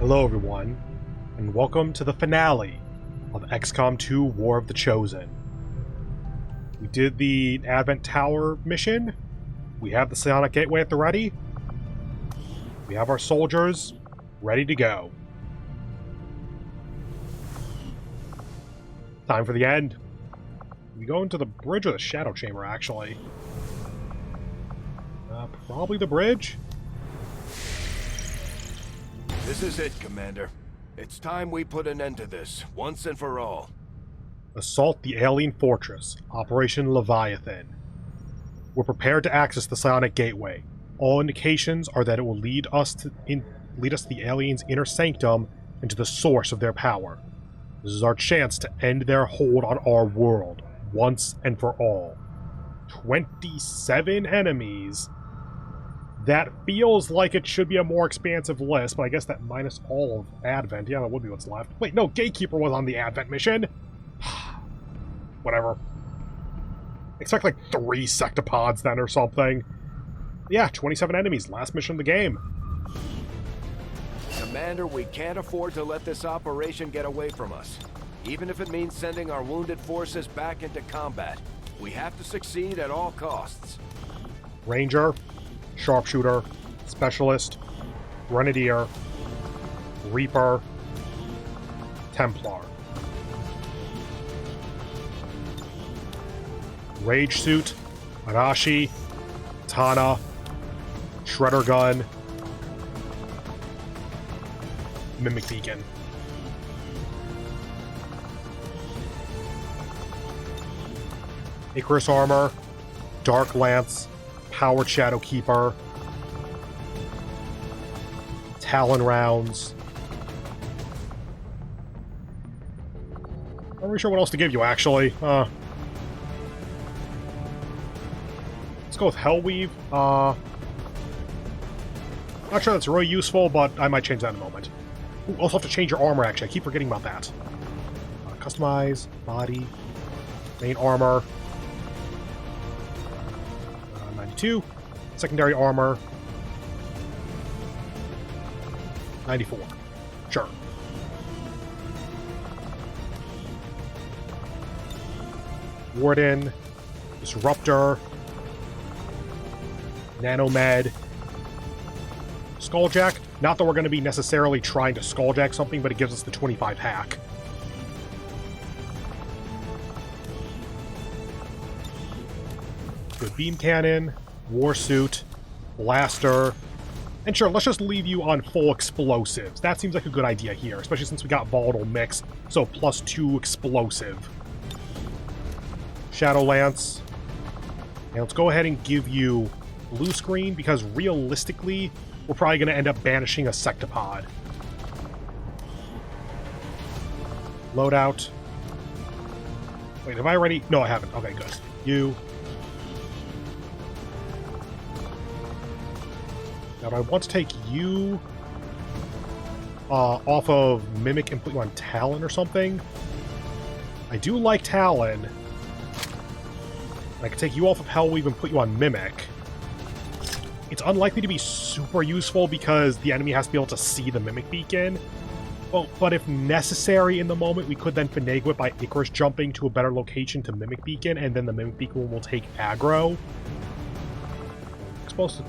Hello everyone, and welcome to the finale of XCOM 2 War of the Chosen. We did the Advent Tower mission, we have the Psionic Gateway at the ready, we have our soldiers ready to go. Time for the end. We go into the bridge or the Shadow Chamber, actually. Probably the bridge? This is it, Commander. It's time we put an end to this, once and for all. Assault the alien fortress, Operation Leviathan. We're prepared to access the Psionic Gateway. All indications are that it will lead us to the aliens' inner sanctum and to the source of their power. This is our chance to end their hold on our world, once and for all. 27 enemies. That feels like it should be a more expansive list, but I guess that minus all of Advent. Yeah, that would be what's left. Wait, no, Gatekeeper was on the Advent mission. Whatever. Expect like 3 sectopods then or something. Yeah, 27 enemies. Last mission of the game. Commander, we can't afford to let this operation get away from us. Even if it means sending our wounded forces back into combat. We have to succeed at all costs. Ranger, Sharpshooter, Specialist, Grenadier, Reaper, Templar. Rage Suit, Arashi, Katana, Shredder Gun, Mimic Beacon. Icarus Armor, Dark Lance, Powered Shadow Keeper, Talon Rounds. I'm not really sure what else to give you, actually. Let's go with Hellweave. Not sure that's really useful, but I might change that in a moment. Ooh, also have to change your armor, actually. I keep forgetting about that. Customize, body, main armor. 92. Secondary armor. 94. Sure. Warden. Disruptor. Nanomed. Skulljack. Not that we're going to be necessarily trying to skulljack something, but it gives us the 25 hack. Good beam cannon, war suit, blaster, and sure, let's just leave you on full explosives. That seems like a good idea here, especially since we got volatile mix, so +2 explosive. Shadow Lance. And let's go ahead and give you blue screen, because realistically, we're probably going to end up banishing a sectopod. Loadout. Wait, have I already? No, I haven't. Okay, good. You. Now, I want to take you off of Mimic and put you on Talon or something. I do like Talon. I could take you off of Hellweave and put you on Mimic. It's unlikely to be super useful because the enemy has to be able to see the Mimic Beacon. Well, but if necessary in the moment, we could then finagle it by Icarus jumping to a better location to Mimic Beacon, and then the Mimic Beacon will take aggro. Explosive,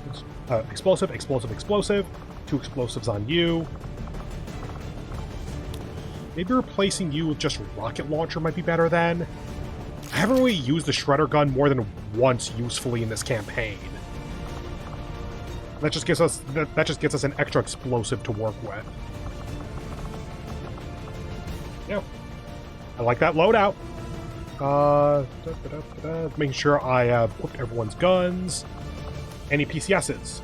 explosive. 2 explosives on you. Maybe replacing you with just rocket launcher might be better then. I haven't really used the Shredder gun more than once usefully in this campaign. That just gives us an extra explosive to work with. Yeah, I like that loadout. Making sure I have equipped everyone's guns. Any PCSs?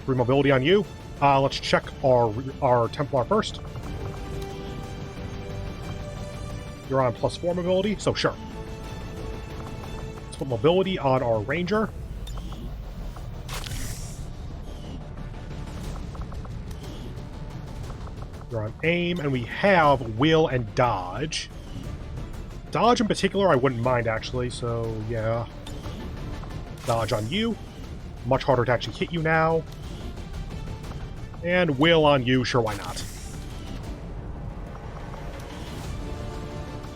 3 mobility on you. Let's check our Templar first. You're on +4 mobility, so sure. Let's put mobility on our Ranger. You're on aim, and we have will and dodge. Dodge in particular I wouldn't mind, actually, so yeah. Dodge on you. Much harder to actually hit you now. And will on you, sure, why not?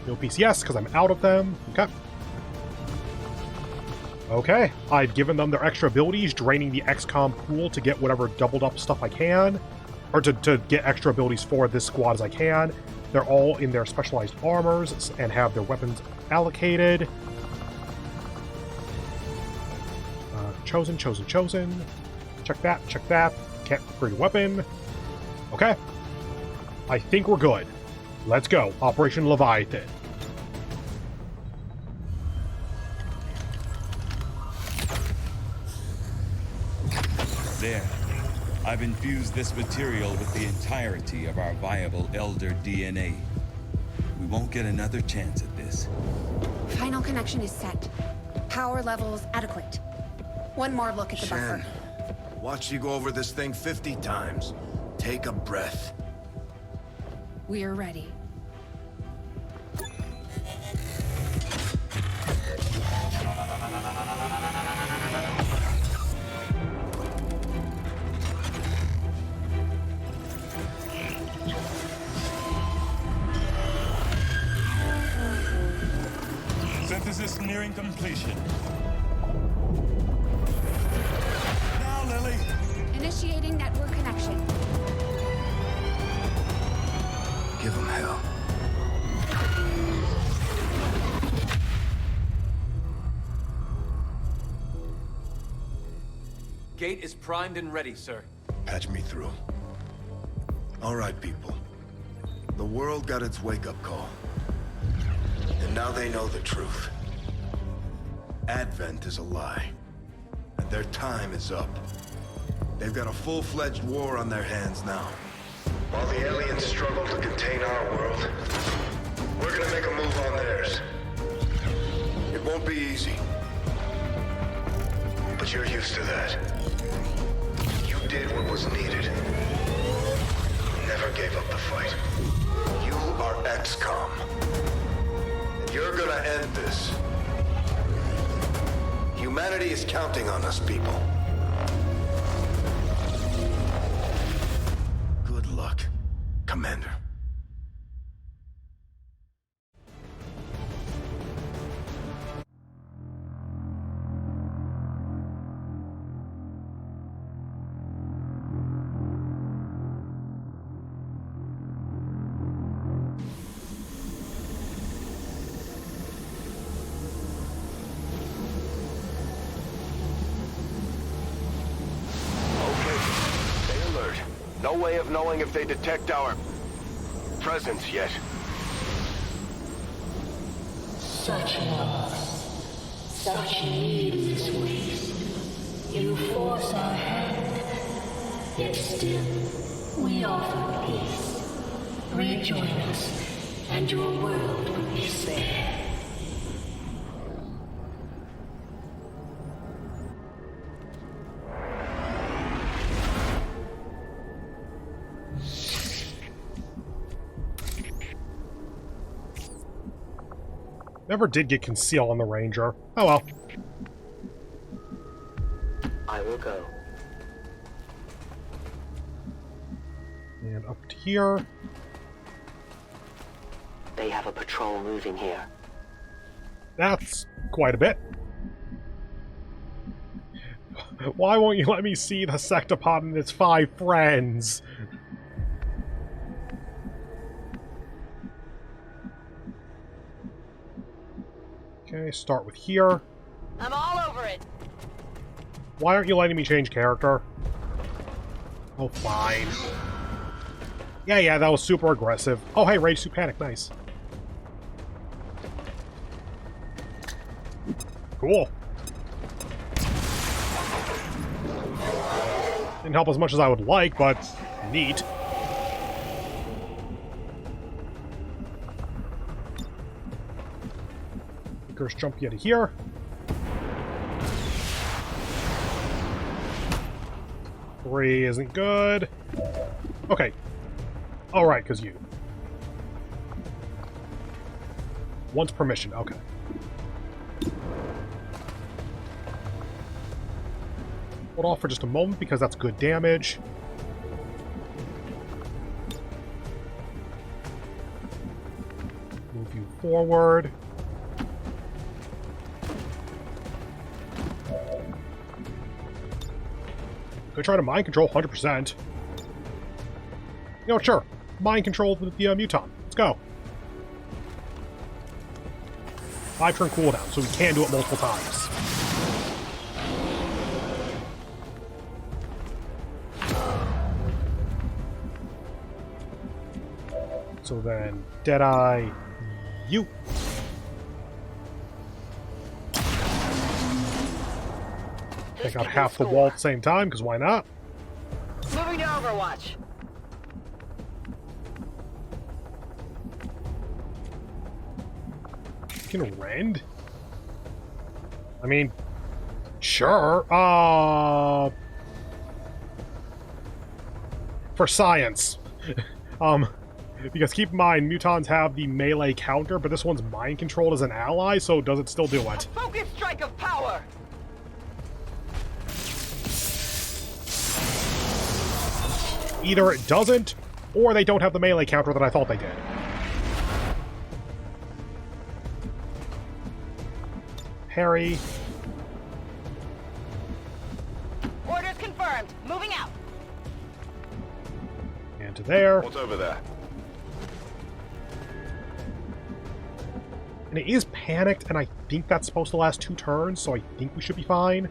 No PCS, because I'm out of them. Okay. Okay, I've given them their extra abilities, draining the XCOM pool to get whatever doubled up stuff I can, or to get extra abilities for this squad as I can. They're all in their specialized armors and have their weapons allocated. Chosen. Check that. Can't upgrade a weapon. Okay. I think we're good. Let's go. Operation Leviathan. There. I've infused this material with the entirety of our viable Elder DNA. We won't get another chance at this. Final connection is set. Power levels adequate. One more look at the Shen, buffer. watch you go over this thing 50 times. Take a breath. We're ready. Synthesis nearing completion. Now, Lily! Initiating network connection. Give him hell. Gate is primed and ready, sir. Patch me through. All right, people. The world got its wake-up call. And now they know the truth. Advent is a lie. And their time is up. They've got a full-fledged war on their hands now. While the aliens struggle to contain our world, we're gonna make a move on theirs. It won't be easy. But you're used to that. You did what was needed. Never gave up the fight. You are XCOM. And you're gonna end this. Humanity is counting on us, people. Good luck, Commander. No way of knowing if they detect our presence yet. Such loss, such needless waste. You force our hand, yet still we offer peace. Rejoin us, and your world will be spared. Never did get conceal on the Ranger. Oh well. I will go. And up to here. They have a patrol moving here. That's quite a bit. Why won't you let me see the Sectopod and its 5 friends? Okay, start with here. I'm all over it. Why aren't you letting me change character? Oh, fine. Yeah, that was super aggressive. Oh, hey, Rage Suit Panic, nice. Cool. Didn't help as much as I would like, but neat. Curse jump you out of here. Three isn't good. Okay. Alright, because you. Once permission, okay. Hold off for just a moment because that's good damage. forward. Could try to mind control 100%. You know, sure. Mind control the Muton. Let's go. 5-turn cooldown, so we can do it multiple times. So then, Deadeye, you. Take out half the wall at the same time, because why not? Moving to Overwatch. You can rend? I mean, sure. For science. Because keep in mind, mutons have the melee counter, but this one's mind controlled as an ally, so does it still do it? Focus strike of power. Either it doesn't, or they don't have the melee counter that I thought they did. Parry. Orders confirmed. Moving out. And to there. What's over there? And it is panicked, and I think that's supposed to last 2 turns, so I think we should be fine.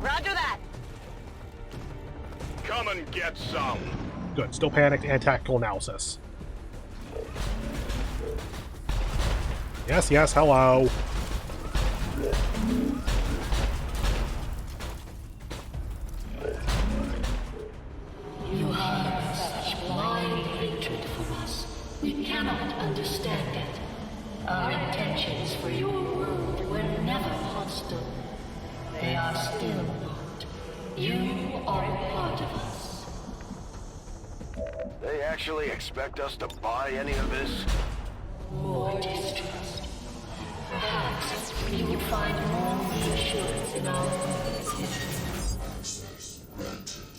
Roger that. Come and get some. Good. Still panicked and tactical analysis. Yes, yes, hello. You have such blind hatred for us. We cannot understand it. Our intentions for your world were never hostile. They are still not. You are a part of us. They actually expect us to buy any of this? More distrust. Perhaps you will find more reassurance in our existence.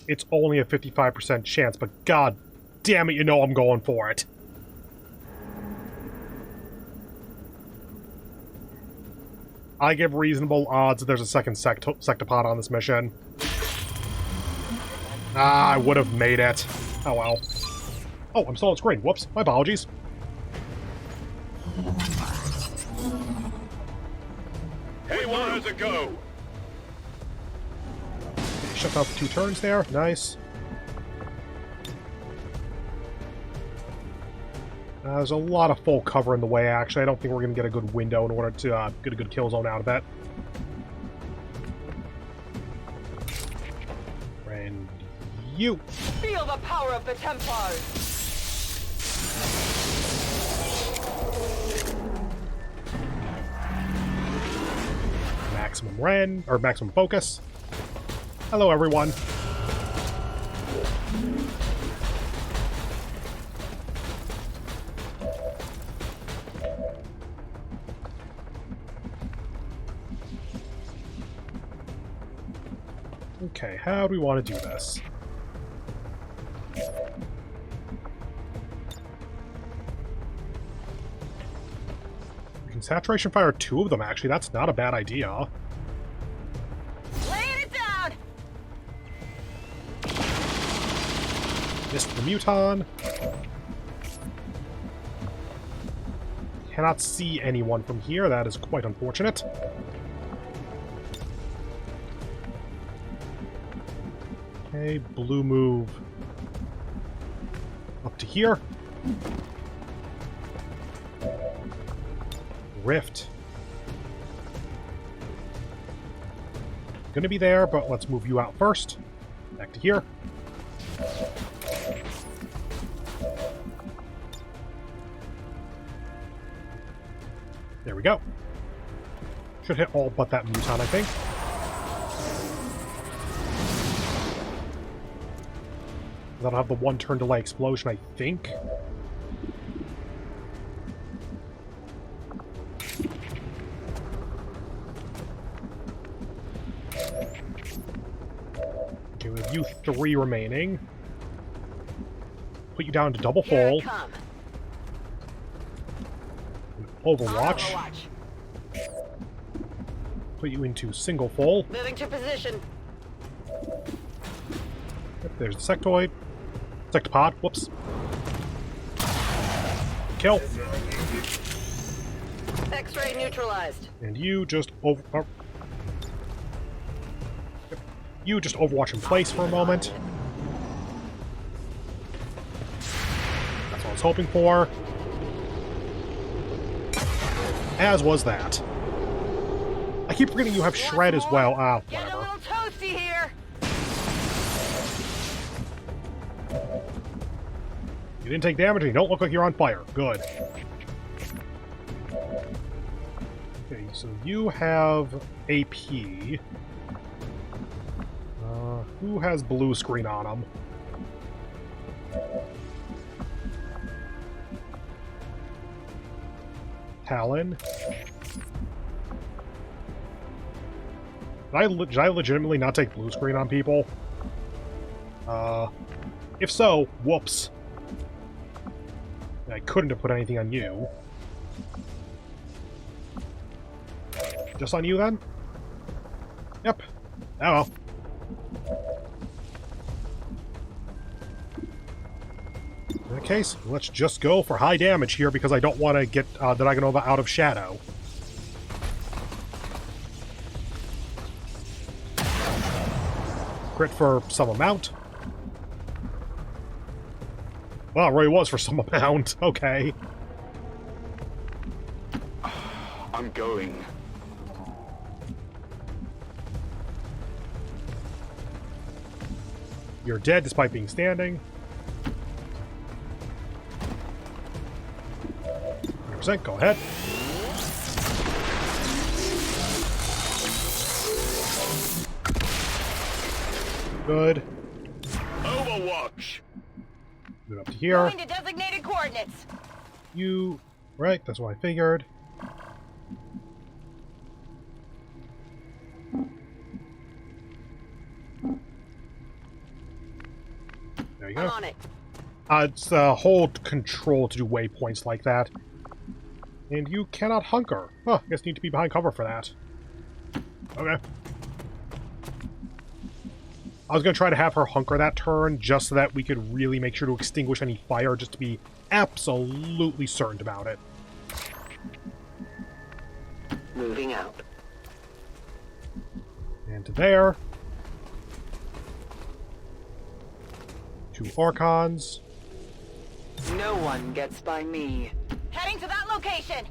It's only a 55% chance, but god damn it, you know I'm going for it. I give reasonable odds that there's a second sectopod on this mission. Ah, I would have made it. Oh well. Oh, I'm still on screen. Whoops. My apologies. Hey, where's it go? Shut out the 2 turns there. Nice. There's a lot of full cover in the way, actually. I don't think we're going to get a good window in order to get a good kill zone out of it. And you. Feel the power of the Templars. Maximum Ren, or maximum focus. Hello, everyone. Okay, how do we want to do this? We can saturation fire 2 of them, actually. That's not a bad idea. Laying it down. Missed the Muton. Cannot see anyone from here. That is quite unfortunate. Okay, blue move up to here. Rift. Gonna be there, but let's move you out first. Back to here. There we go. Should hit all but that Muton, I think. That'll have the 1 turn delay explosion, I think. Okay, we have you 3 remaining. Put you down to double Here I full. come. Overwatch. Put you into single full. Moving to position. Yep, there's the sectoid. Sectopod. Whoops. Kill. X-ray neutralized. And you just over... oh. Yep. You just Overwatch in place for a moment. That's what I was hoping for. As was that. I keep forgetting you have Shred as well. Ah, Get a whatever. little toasty here. You didn't take damage and you don't look like you're on fire. Good. Okay, so you have AP. Who has blue screen on them? Talon. Did I legitimately not take blue screen on people? If so, whoops. I couldn't have put anything on you. Just on you, then? Yep. Oh well. In that case, let's just go for high damage here because I don't want to get the Dragonova out of shadow. Crit for some amount. Well, it really was for some amount. Okay. I'm going. You're dead despite being standing. 100%, go ahead. Good. Overwatch! Move up to here. Going to designated coordinates. You... Right, that's what I figured. There you go. I'm on it. It's hold control to do waypoints like that. And you cannot hunker. Huh, I guess you need to be behind cover for that. Okay. I was going to try to have her hunker that turn just so that we could really make sure to extinguish any fire, just to be absolutely certain about it. Moving out. And to there. 2 Archons. No one gets by me. Heading to that location.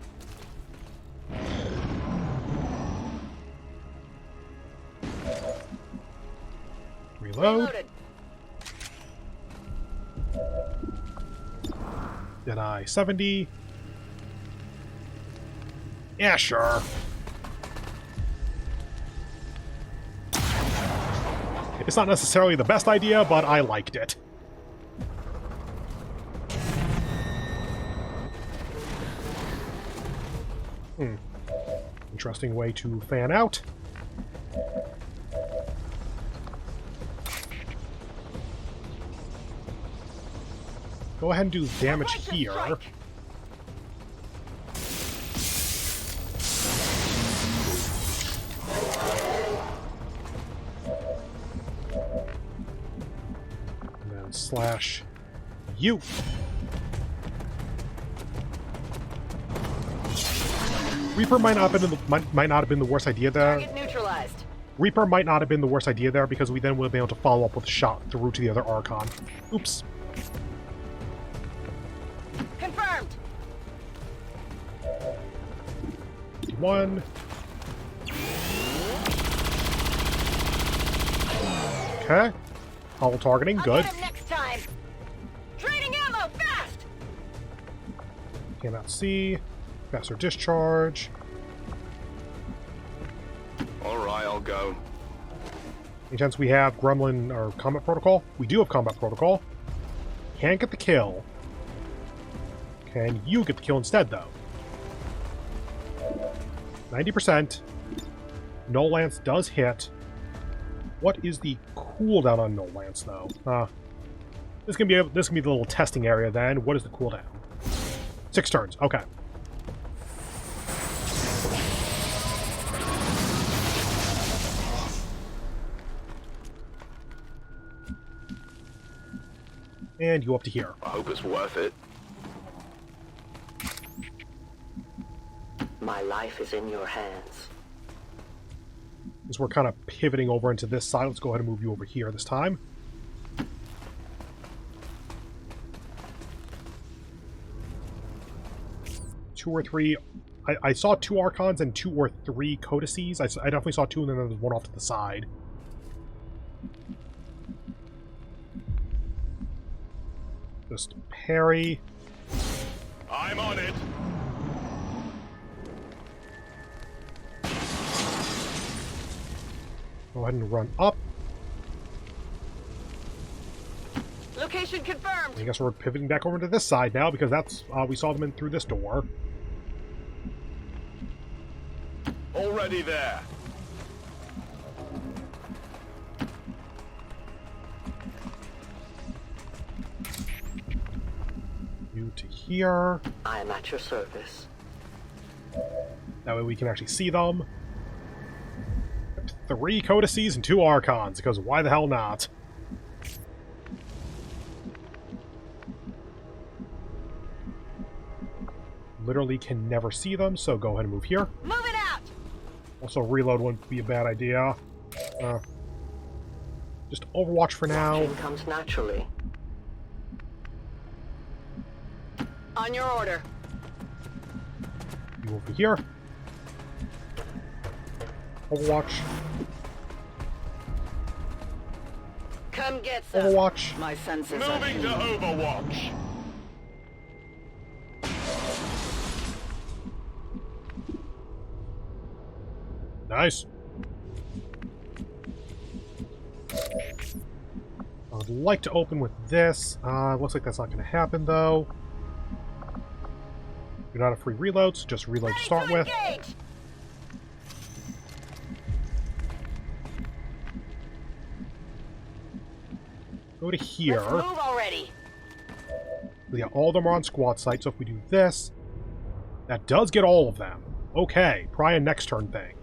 Reload. Reloaded. Deny 70. Yeah, sure. It's not necessarily the best idea, but I liked it. Interesting way to fan out. Go ahead and do damage here. And then slash you. Reaper might not have been the worst idea there. Target neutralized. Reaper might not have been the worst idea there because we then would have been able to follow up with a shot through to the other Archon. Oops. Confirmed. 1. Okay. Hollow targeting, good. I'll get him next time. Draining ammo, fast. Cannot see. Faster discharge. Alright, I'll go. Any chance we have Gremlin or Combat Protocol? We do have Combat Protocol. Can't get the kill. Can you get the kill instead, though? 90%. No Lance does hit. What is the cooldown on No Lance, though? This can be the little testing area then. What is the cooldown? 6 turns. Okay. And you up to here. I hope it's worth it. My life is in your hands. As we're kind of pivoting over into this side, let's go ahead and move you over here this time. Two or three. I saw 2 Archons and 2 or 3 Codices. I definitely saw 2, and then there was one off to the side. Just parry. I'm on it. Go ahead and run up. Location confirmed. I guess we're pivoting back over to this side now, because that's we saw them in through this door. Already there. You to here. I am at your service. That way we can actually see them. 3 Codices and 2 Archons, because why the hell not? Literally can never see them, so go ahead and move here. Move it out! Also, reload wouldn't be a bad idea. Just Overwatch for now. Watching comes naturally. On your order. You over here. Overwatch. Come get some. Overwatch. My senses are Moving to Overwatch. Nice. I would like to open with this. Looks like that's not going to happen, though. You're not a free reload, so just reload to start with. Go to here. Let's move already. Yeah, all of them are on squad site, so if we do this, that does get all of them. Okay, probably a next turn thing.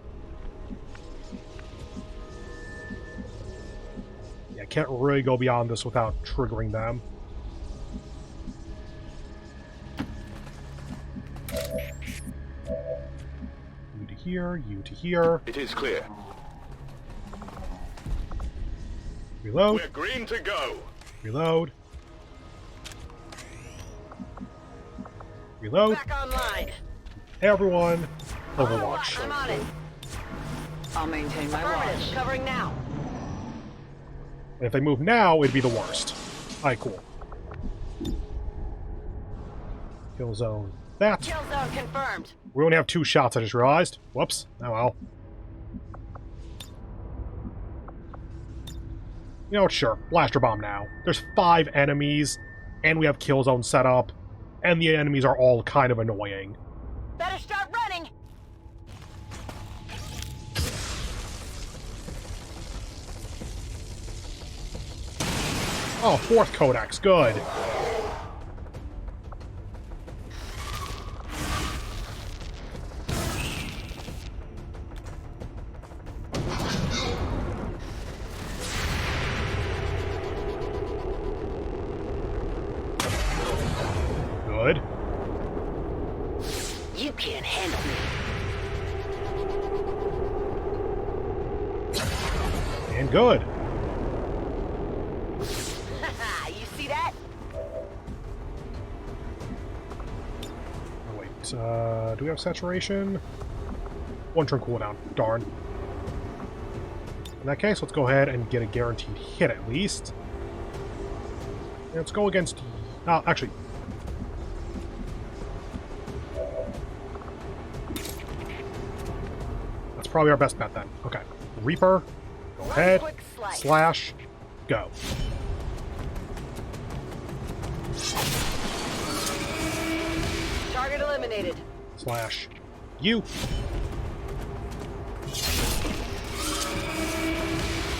Yeah, can't really go beyond this without triggering them. You to here, you to here. It is clear. Reload. We're green to go. Reload. Reload. Back online. Everyone, Overwatch. I'm on it. I'll maintain my watch. Covering now. And if they move now, it'd be the worst. Alright, cool. Kill zone. That. Kill zone confirmed. We only have 2 shots, I just realized. Whoops. Oh well. You know what, sure. Blaster bomb now. There's 5 enemies, and we have kill zone set up, and the enemies are all kind of annoying. Better start running. Oh, 4th Codex. Good. Good. You can't handle me. And good. You see that? Oh, wait, do we have saturation? 1 turn cooldown. Darn. In that case, let's go ahead and get a guaranteed hit at least. And let's go against... actually... That's probably our best bet then. Okay. Reaper, go ahead, slash, go. Target eliminated. Slash, you.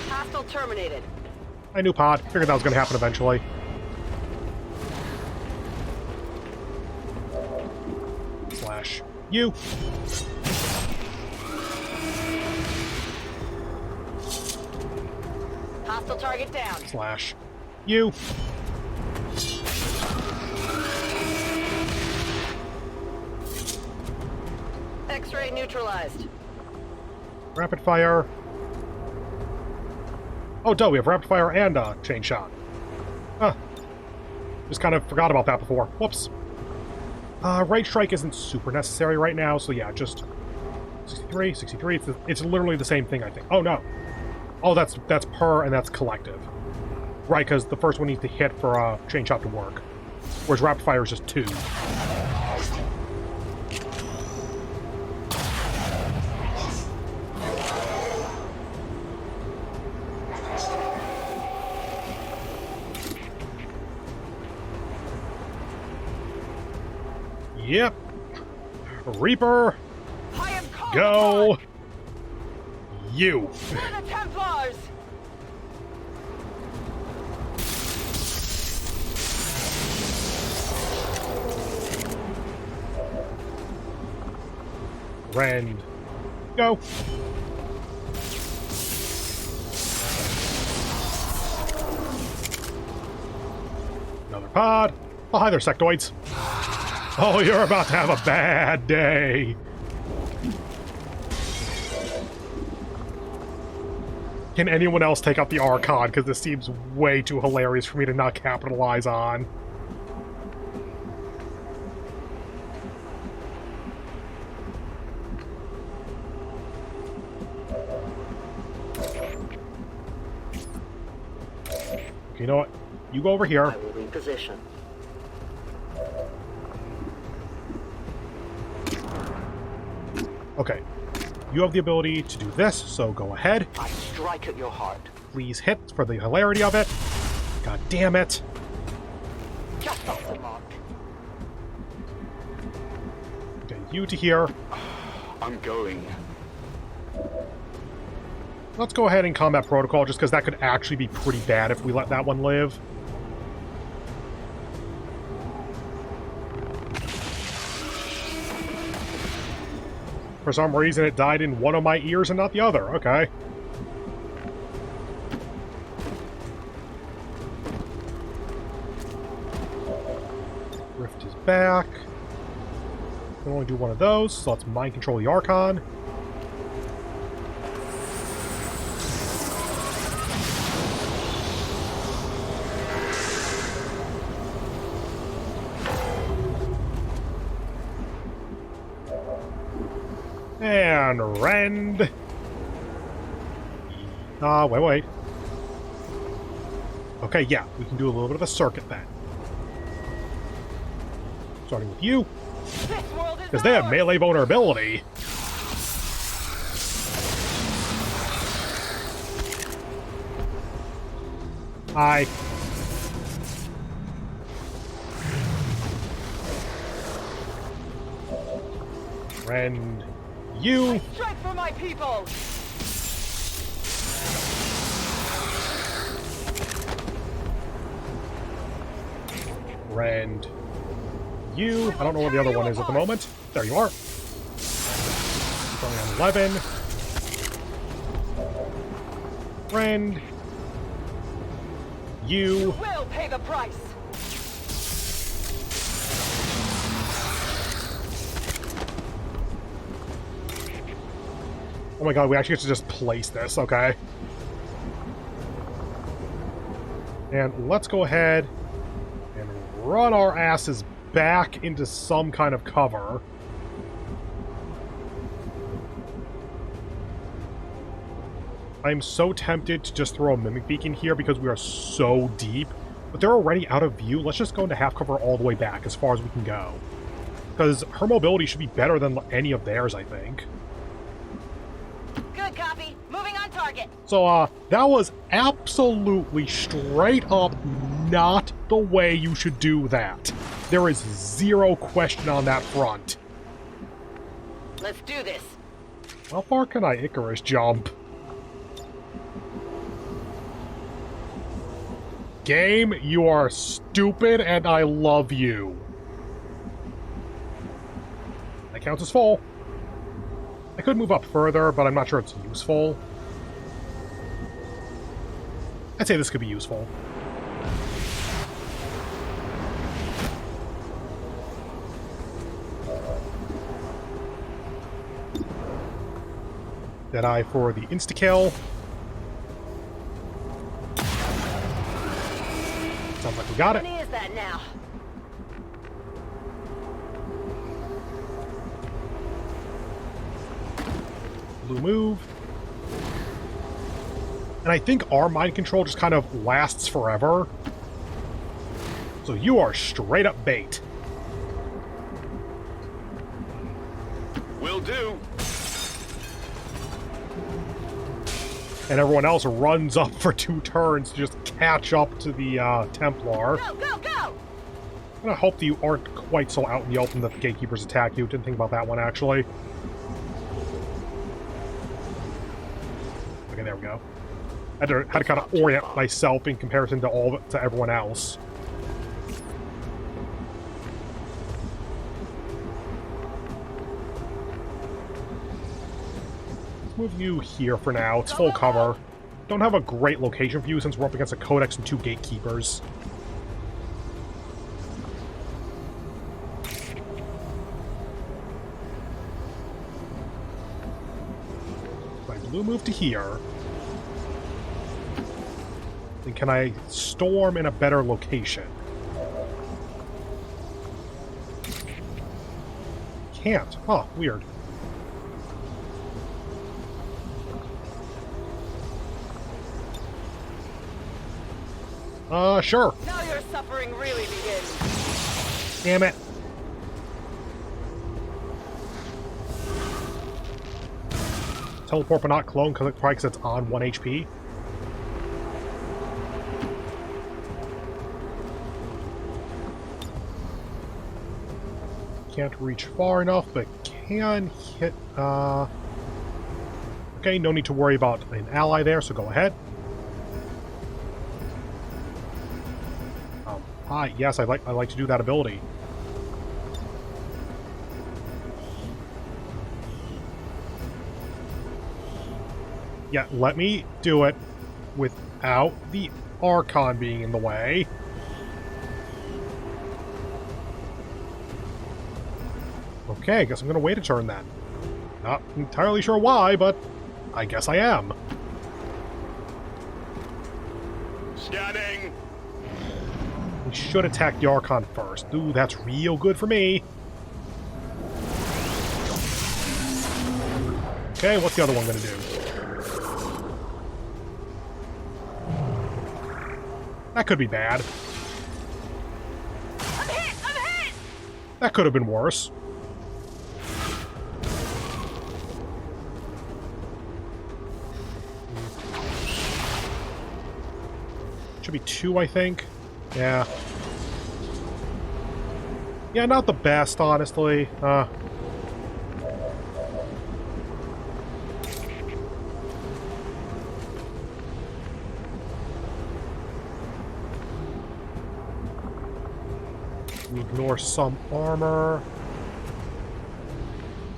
Hostile terminated. I knew pod. Figured that was going to happen eventually. Slash, you. Hostile target down. Slash, you. neutralized. Rapid fire. Oh, duh, we have rapid fire and chain shot. Huh. Just kind of forgot about that before. Whoops. Right strike isn't super necessary right now, so yeah, just 63, 63. It's literally the same thing, I think. Oh, no. Oh, that's per and that's collective. Right, because the first one needs to hit for chain shot to work. Whereas rapid fire is just 2. Yep. Reaper. I am called Go. upon You. for the Templars. Rend. Go. Another pod. Oh, hi there, sectoids. Oh, you're about to have a bad day. Can anyone else take out the Archon? Because this seems way too hilarious for me to not capitalize on. You know what? You go over here. I will reposition. Okay. You have the ability to do this, so go ahead. I strike at your heart. Please hit for the hilarity of it. God damn it. Just off the mark. Okay, you to here. I'm going. Let's go ahead and combat protocol, just because that could actually be pretty bad if we let that one live. For some reason, it died in one of my ears and not the other. Okay. Rift is back. Can only do one of those, so let's mind control the Archon. And rend. Wait. Okay, yeah, we can do a little bit of a circuit then. Starting with you, because they have melee vulnerability. Hi. Rend. You. Strike for my people. Rend. You. I don't know where the other one is at the moment. There you are. Going on 11. Rend. You. Will pay the price. Oh my god, we actually get to just place this, okay. And let's go ahead and run our asses back into some kind of cover. I'm so tempted to just throw a Mimic Beacon here because we are so deep, but they're already out of view. Let's just go into half cover all the way back as far as we can go. Because her mobility should be better than any of theirs, I think. Good copy. Moving on target. So, that was absolutely straight up not the way you should do that. There is zero question on that front. Let's do this. How far can I Icarus jump? Game, you are stupid and I love you. That counts as full. I could move up further, but I'm not sure it's useful. I'd say this could be useful. Deadeye for the insta-kill. Sounds like we got it. How many is that now? Blue move. And I think our mind control just kind of lasts forever. So you are straight up bait. Will do. And everyone else runs up for 2 turns to just catch up to the Templar. Go, go, go! I'm gonna hope that you aren't quite so out in the open that the gatekeepers attack you. Didn't think about that one, actually. Okay, there we go. Had to kind of orient myself in comparison to everyone else. Let's move you here for now. It's full cover. Don't have a great location for you since we're up against a Codex and 2 gatekeepers. My blue move to here. Then can I storm in a better location? Can't. Huh, weird. Sure. Now your suffering really begins. Damn it. Teleport but not clone, probably because it's on 1 HP. Can't reach far enough, but can hit, Okay, no need to worry about an ally there, so go ahead. Hi, yes, I like to do that ability. Yeah, let me do it without the Archon being in the way. Okay, I guess I'm gonna wait a turn then. Not entirely sure why, but I guess I am. Scanning. We should attack the Archon first. Ooh, that's real good for me. Okay, what's the other one gonna do? That could be bad. I'm hit! I'm hit! That could have been worse. Should be 2, I think. Yeah. Yeah, not the best, honestly. You ignore some armor.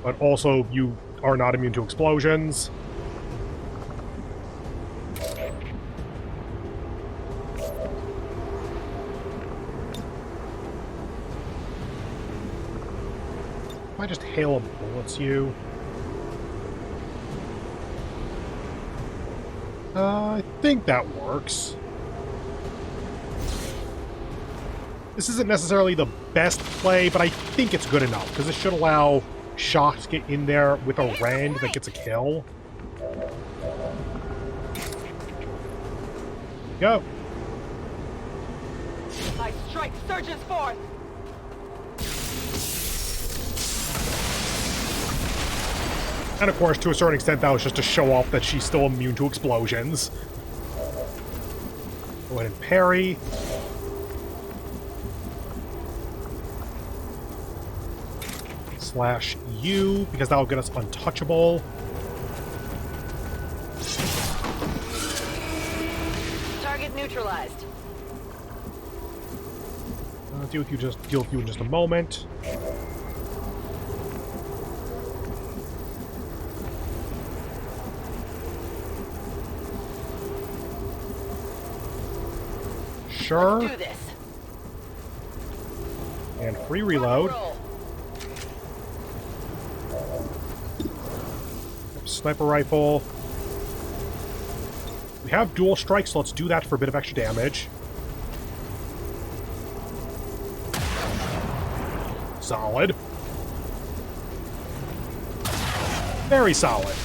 But also, you are not immune to explosions. I just hail of bullets you. I think that works. This isn't necessarily the best play, but I think it's good enough, because it should allow Shock to get in there with a Rand that gets a kill. Go. My strike surges forth! And of course, to a certain extent, that was just to show off that she's still immune to explosions. Go ahead and parry. Slash U, because that will get us untouchable. Target neutralized. Deal with you in just a moment. Sure. Let's do this. And free reload. sniper rifle. We have dual strikes, so let's do that for a bit of extra damage. Solid. Very solid.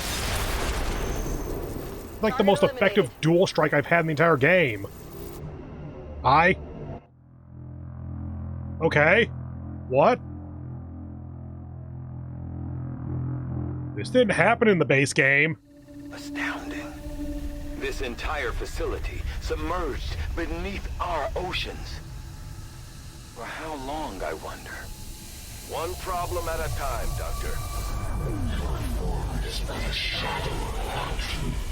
Like the most effective dual strike I've had in the entire game. Okay. What? This didn't happen in the base game. Astounding. This entire facility submerged beneath our oceans. For how long, I wonder? One problem at a time, Doctor. Your form is but a shadow of our truth.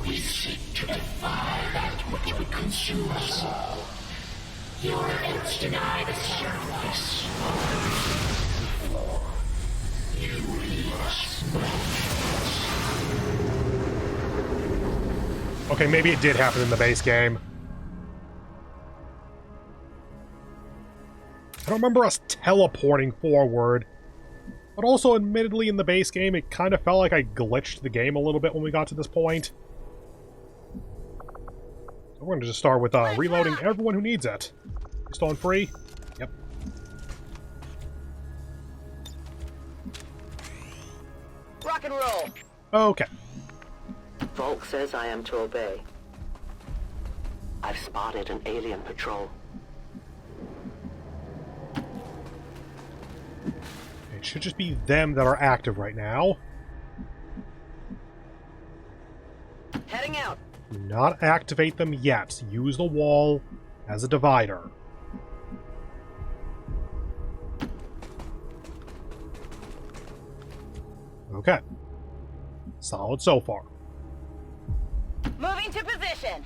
We seek to defy that which would consume us all. Your efforts deny the surface. You leave us Okay, maybe it did happen in the base game. I don't remember us teleporting forward. But also, admittedly, in the base game, it kind of felt like I glitched the game a little bit when we got to this point. So we're going to just start with reloading everyone who needs it. You still on free? Yep. Rock and roll. Okay. Volk says I am to obey. I've spotted an alien patrol. It should just be them that are active right now. Heading out. Do not activate them yet. Use the wall as a divider. Okay. Solid so far. Moving to position.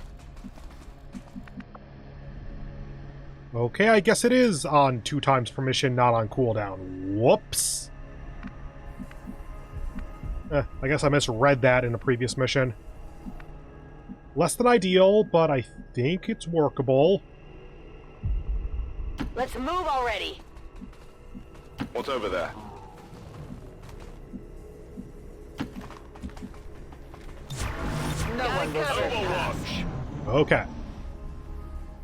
Okay, I guess it is on 2 times per mission, not on cooldown. Whoops. I guess I misread that in a previous mission. Less than ideal, but I think it's workable. Let's move already. What's over there? No one goes Overwatch! Okay.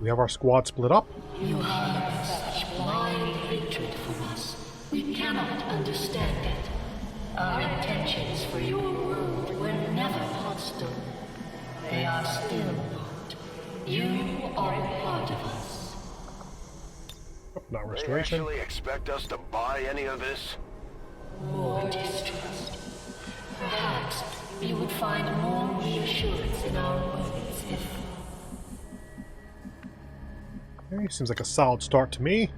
We have our squad split up. You harbor such blind hatred from us. We cannot understand it. Our intentions for your world were never hostile. They are still not. You are a part of us. Oh, not They restoration. actually expect us to buy any of this? More distrust. Perhaps you would find more reassurance in our words if... Okay, seems like a solid start to me.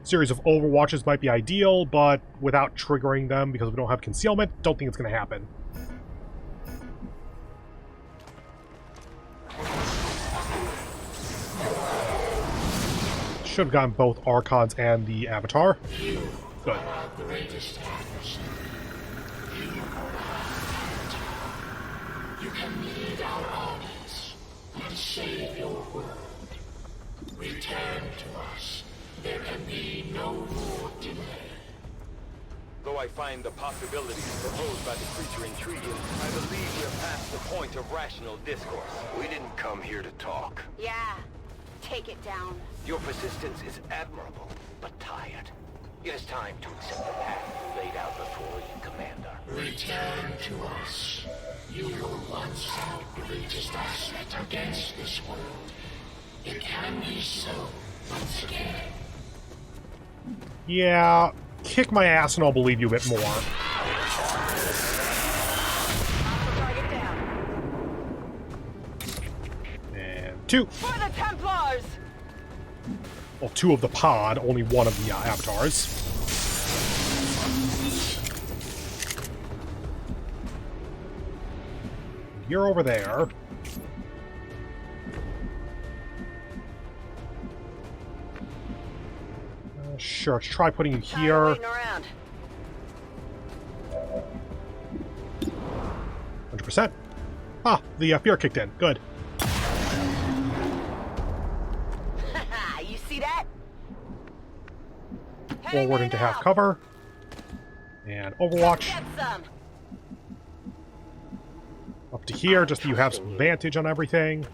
Series of Overwatches might be ideal, but without triggering them because we don't have concealment, don't think it's going to happen. Should have gotten both Archons and the Avatar. Good. You can lead our armies and save your world. Return to us. There can be no more delay. Though I find the possibilities proposed by the creature intriguing, I believe we are past the point of rational discourse. We didn't come here to talk. Yeah. Take it down. Your persistence is admirable, but tired. It is time to accept the path laid out before you, Commander. Return to us. You were once our greatest asset against this world. It can be so once again. Yeah, kick my ass and I'll believe you a bit more. Target down. And 2. For the Templars! Well, 2 of the pod, only 1 of the avatars. You're over there. Sure, let's try putting you here. Waiting around. 100%. Ah, the fear kicked in. Good. You see that? Forward into half cover. And Overwatch. Get some. Up to here, just so you have some advantage on everything.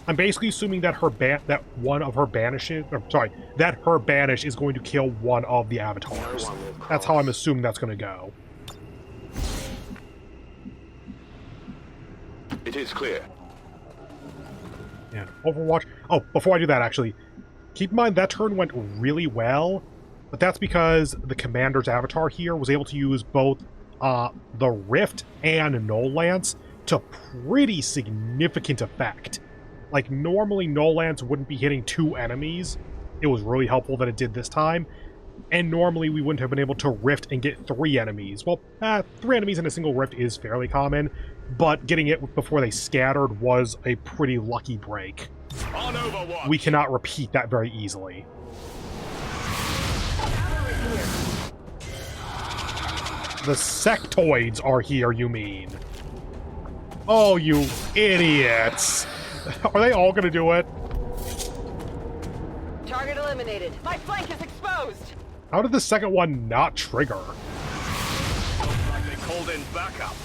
I'm basically assuming that that one of her banishes, or sorry, that her banish is going to kill one of the avatars. That's how I'm assuming that's going to go. It is clear. And Overwatch. Oh, before I do that, actually, keep in mind that turn went really well, but that's because the commander's avatar here was able to use both the Rift and Null Lance to pretty significant effect. Like, normally Null Lance wouldn't be hitting 2 enemies. It was really helpful that it did this time. And normally we wouldn't have been able to Rift and get 3 enemies. Well, 3 enemies in a single Rift is fairly common, but getting it before they scattered was a pretty lucky break. On Overwatch. We cannot repeat that very easily. The sectoids are here, you mean? Oh, you idiots! Are they all gonna do it? Target eliminated. My flank is exposed. How did the second one not trigger? Looks like they called in backup.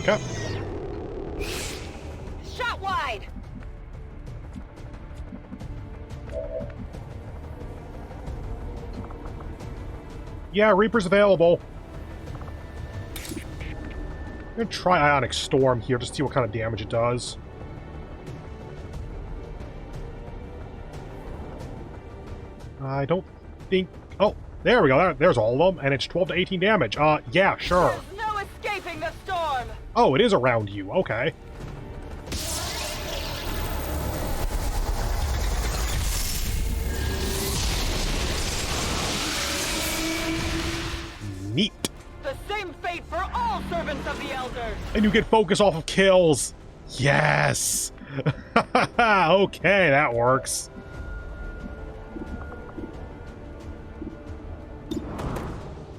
Okay. Shot wide. Yeah, Reaper's available. I'm gonna try Ionic Storm here, just to see what kind of damage it does. I don't think... Oh, there we go. There's all of them, and it's 12 to 18 damage. Yeah, sure. There's no escaping the storm. Oh, it is around you. Okay. Neat. The same fate for all servants of the Elders. And you get focus off of kills. Yes. Okay, that works.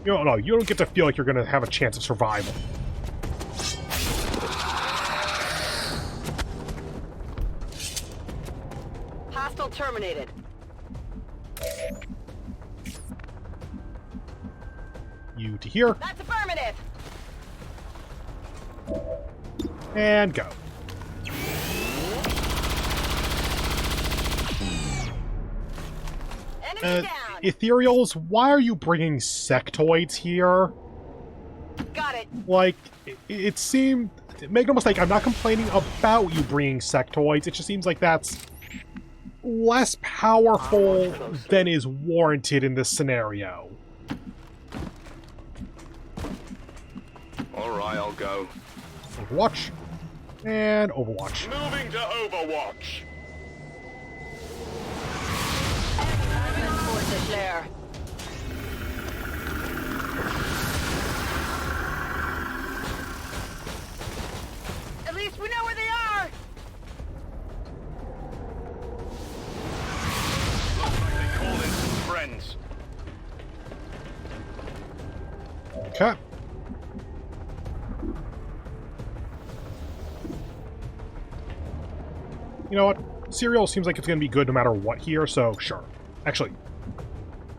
No, you don't get to feel like you're going to have a chance of survival. Hostile terminated. You to here. That's affirmative. And go. Enemy down. Ethereals, why are you bringing sectoids here? Got it. Like, it seemed... Make no mistake, I'm not complaining about you bringing sectoids. It just seems like that's less powerful than is warranted in this scenario. Alright, I'll go. Overwatch. And Overwatch. Moving to Overwatch. Force declare. At least we know where they are. Looks like they called in some friends. Okay. You know what? Cereal seems like it's going to be good no matter what here, so sure. Actually,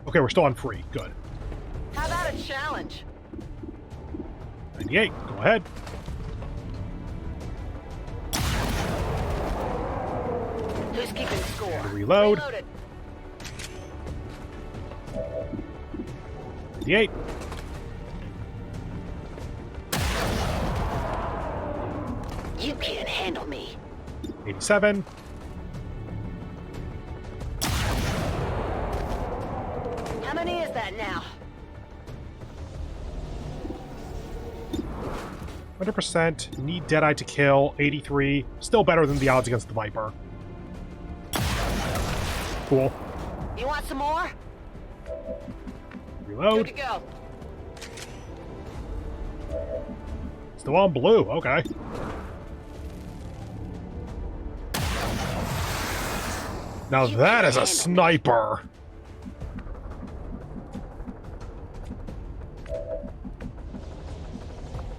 okay, we're still on free. Good. How about a challenge? 98. Go ahead. Who's keeping score? Reload. Reloaded. 98. You can't handle me. 87. How many is that now? 100%. Need Deadeye to kill. 83. Still better than the odds against the Viper. Cool. You want some more? Reload. Good to go. Still on blue. Okay. Now that is a sniper.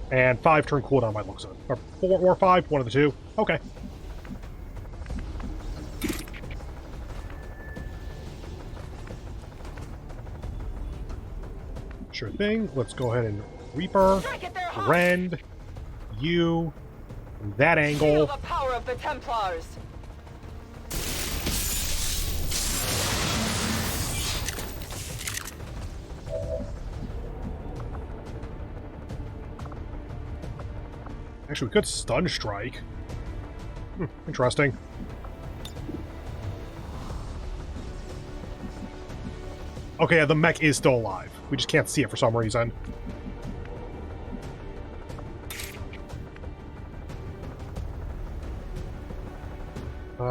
And 5 turn cooldown by the looks of it. Or 4 or 5, one of the two. Okay. Sure thing. Let's go ahead and Reaper, Rend, you, from that angle. Feel the power of the Templars. Actually, we could stun strike. Interesting. Okay, yeah, the mech is still alive. We just can't see it for some reason. You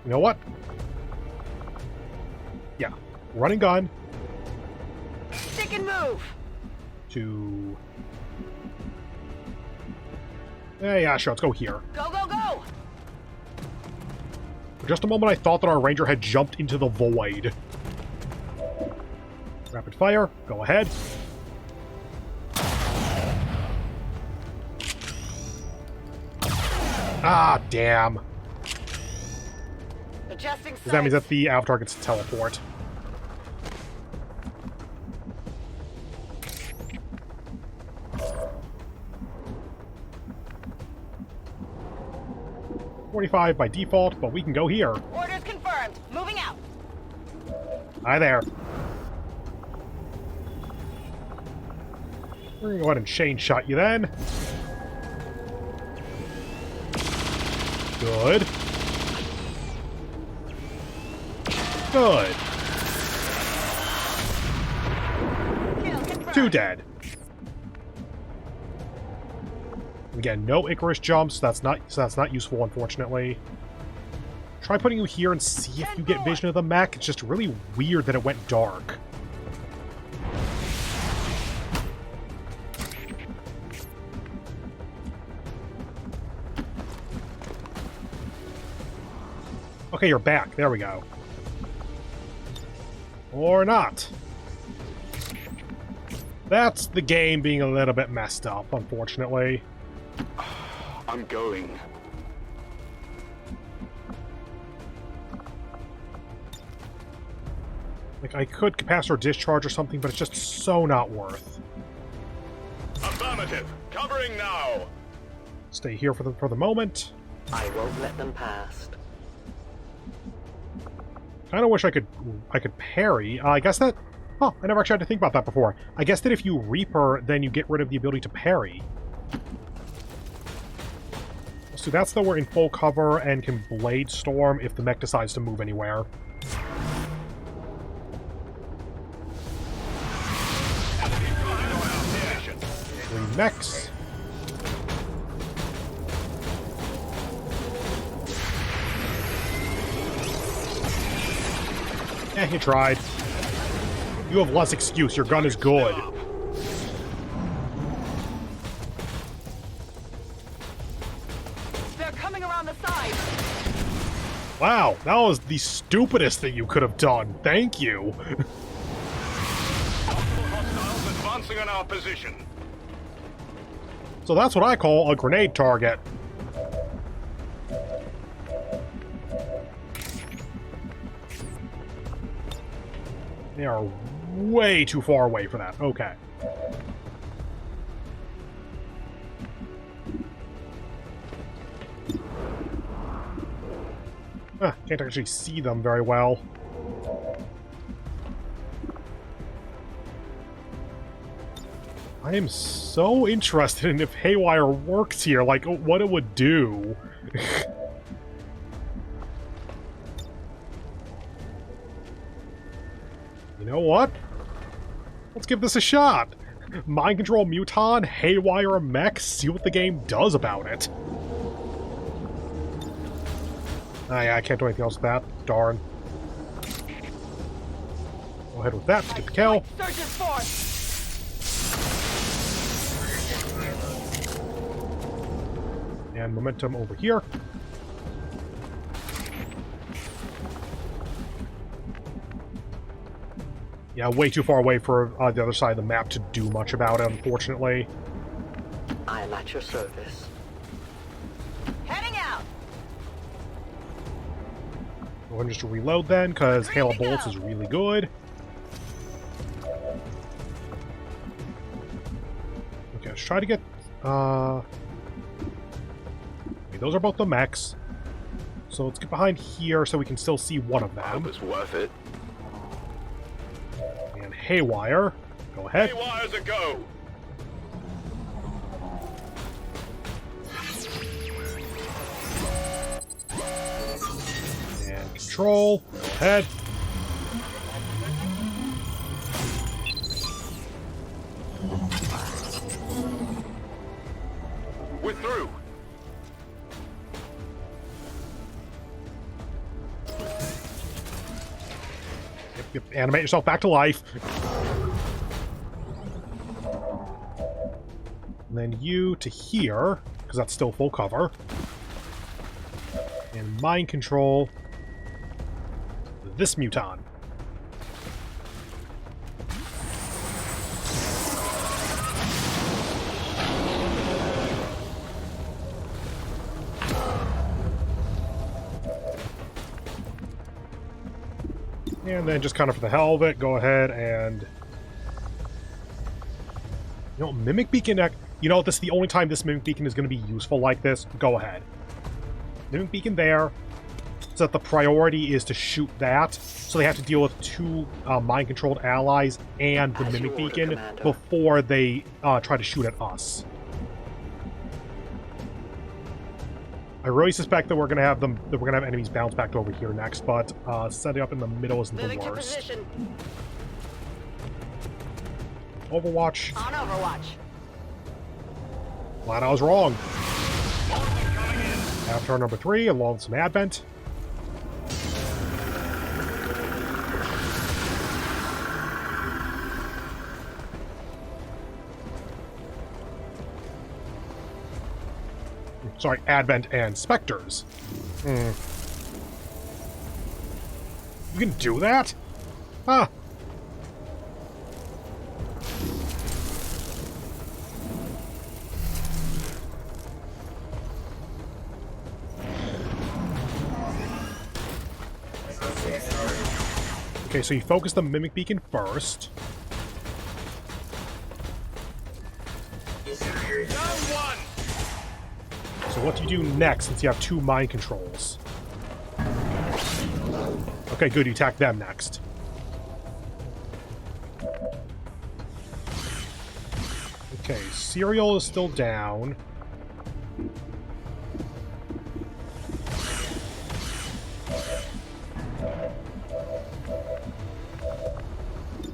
know what? Yeah. Running gun. Stick and move. To... yeah, sure, let's go here. Go, go, go. For just a moment, I thought that our ranger had jumped into the void. Rapid fire. Go ahead. Ah, damn. Adjusting sights. That means that the avatar gets to teleport. .45 by default, but we can go here. Orders confirmed. Moving out. Hi there. We're gonna go ahead and chain shot you then. Good. Good. Two dead. Again, no Icarus jumps. That's not useful, unfortunately. Try putting you here and see if you get vision of the mech. It's just really weird that it went dark. Okay, you're back. There we go. Or not. That's the game being a little bit messed up, unfortunately. I'm going. Like, I could capacitor discharge or something, but it's just so not worth. Affirmative. Covering now. Stay here for the moment. I won't let them past. Kind of wish I could parry. I guess that... Oh, I never actually had to think about that before. I guess that if you Reaper, then you get rid of the ability to parry. So that's though we're in full cover and can Blade Storm if the mech decides to move anywhere. Three mechs. You tried. You have less excuse. Your gun is good. They're coming around the side. Wow, that was the stupidest thing you could have done. Thank you. Hostiles advancing on our position. So that's what I call a grenade target. They are way too far away for that. Okay. Can't actually see them very well. I am so interested in if Haywire works here, like what it would do. You know what? Let's give this a shot. Mind control Muton, Haywire mech, see what the game does about it. Yeah, I can't do anything else with that. Darn. Go ahead with that to get the kill. Surge's force. And momentum over here. Yeah, way too far away for the other side of the map to do much about it, unfortunately. I am at your service. Heading out. Go ahead and just reload then, because Hail of Bullets is really good. try to get... okay, those are both the mechs. So let's get behind here so we can still see one of I hope them. it's worth it. And Haywire. Go ahead. Haywire's a go! And Control. Go ahead. We're through! Yep, animate yourself back to life. And then you to here, because that's still full cover. And mind control this muton. And then just kind of for the hell of it, go ahead and... You know, Mimic Beacon... You know, this is the only time this Mimic Beacon is going to be useful like this. Go ahead. Mimic Beacon there. So that the priority is to shoot that. So they have to deal with two mind-controlled allies and the Mimic Beacon before they try to shoot at us. I really suspect that we're gonna have them. That we're gonna have enemies bounce back over here next, but setting up in the middle isn't the worst. Overwatch. On Overwatch. Glad I was wrong. Avatar number 3, along with some Advent. Sorry, Advent and Spectres. You can do that? Huh. Okay, so you focus the Mimic Beacon first. So what do you do next, since you have two mind controls? Okay, good, you attack them next. Okay, Serial is still down.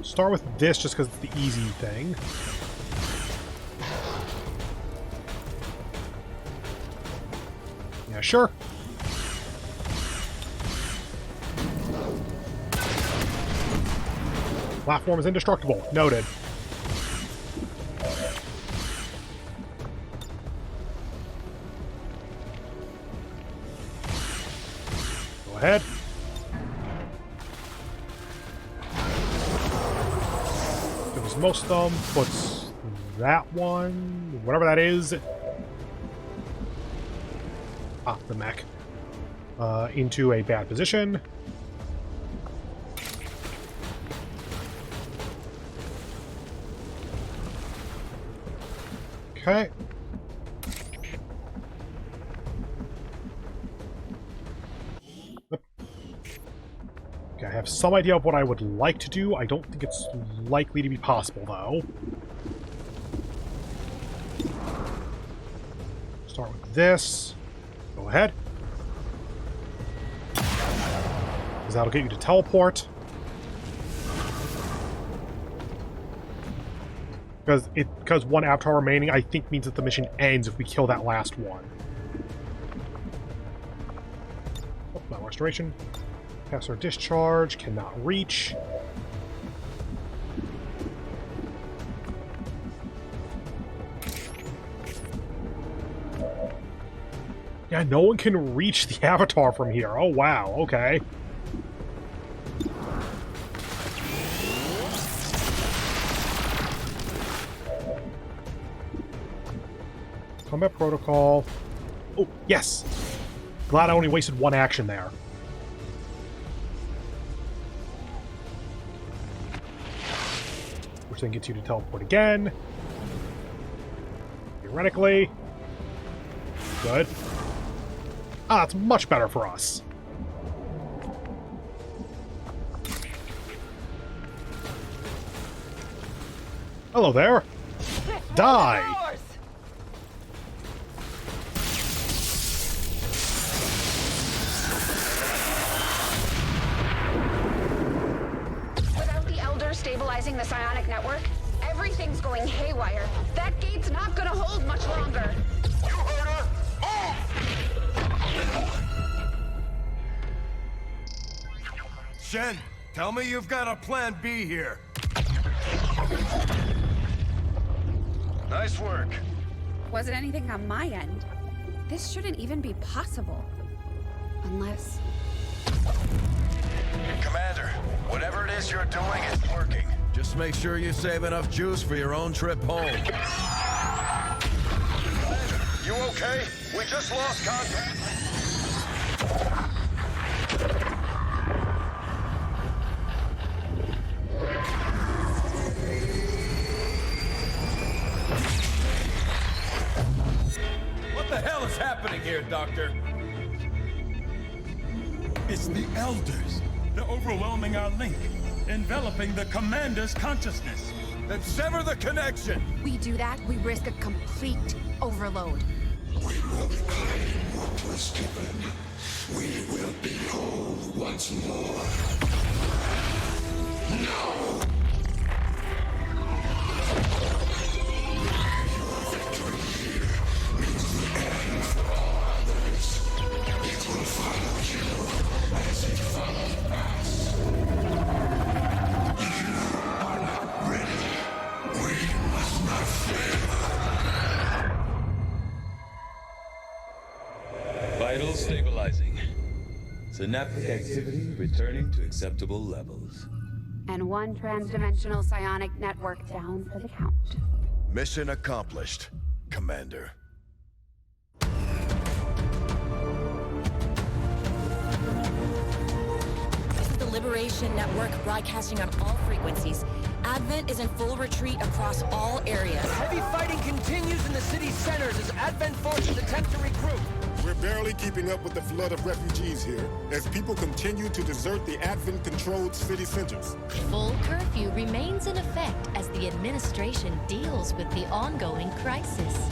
Start with this just because it's the easy thing. Yeah, sure. Platform is indestructible. Noted. Go ahead. Kills most of them. Puts that one, whatever that is. The mech into a bad position. Okay. Okay, I have some idea of what I would like to do. I don't think it's likely to be possible, though. Start with this. Go ahead. Because that'll get you to teleport. Because one avatar remaining, I think, means that the mission ends if we kill that last one. Oh, not restoration. Pass our discharge. Cannot reach. Yeah, no one can reach the avatar from here. Oh, wow. Okay. Combat protocol. Oh, yes! Glad I only wasted one action there. Which then gets you to teleport again. Theoretically. Good. Ah, it's much better for us. Hello there. Die! Without the Elder stabilizing the psionic network, everything's going haywire. That gate's not gonna hold much longer. You heard her! Shen, tell me you've got a plan B here. Nice work. Wasn't anything on my end. This shouldn't even be possible. Unless... Commander, whatever it is you're doing, it's working. Just make sure you save enough juice for your own trip home. Commander, you okay? We just lost contact. What the hell is happening here, Doctor? It's the Elders. They're overwhelming our link, enveloping the Commander's consciousness. Then sever the connection! we do that, we risk a complete overload. We will reclaim what was given. We will be whole once more. No! Your victory here means the end for all others. It will follow you as it followed us. You are not ready. We must not fail. Vitals stabilizing. Synaptic activity returning to acceptable levels. And one transdimensional psionic network down for the count. Mission accomplished, Commander. This is the Liberation Network broadcasting on all frequencies. Advent is in full retreat across all areas. Heavy fighting continues in the city's centers as Advent forces attempt to regroup. We're barely keeping up with the flood of refugees here, as people continue to desert the Advent-controlled city centers. Full curfew remains in effect as the administration deals with the ongoing crisis.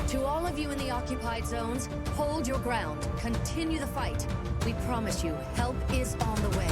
To all of you in the occupied zones, hold your ground. Continue the fight. We promise you, help is on the way.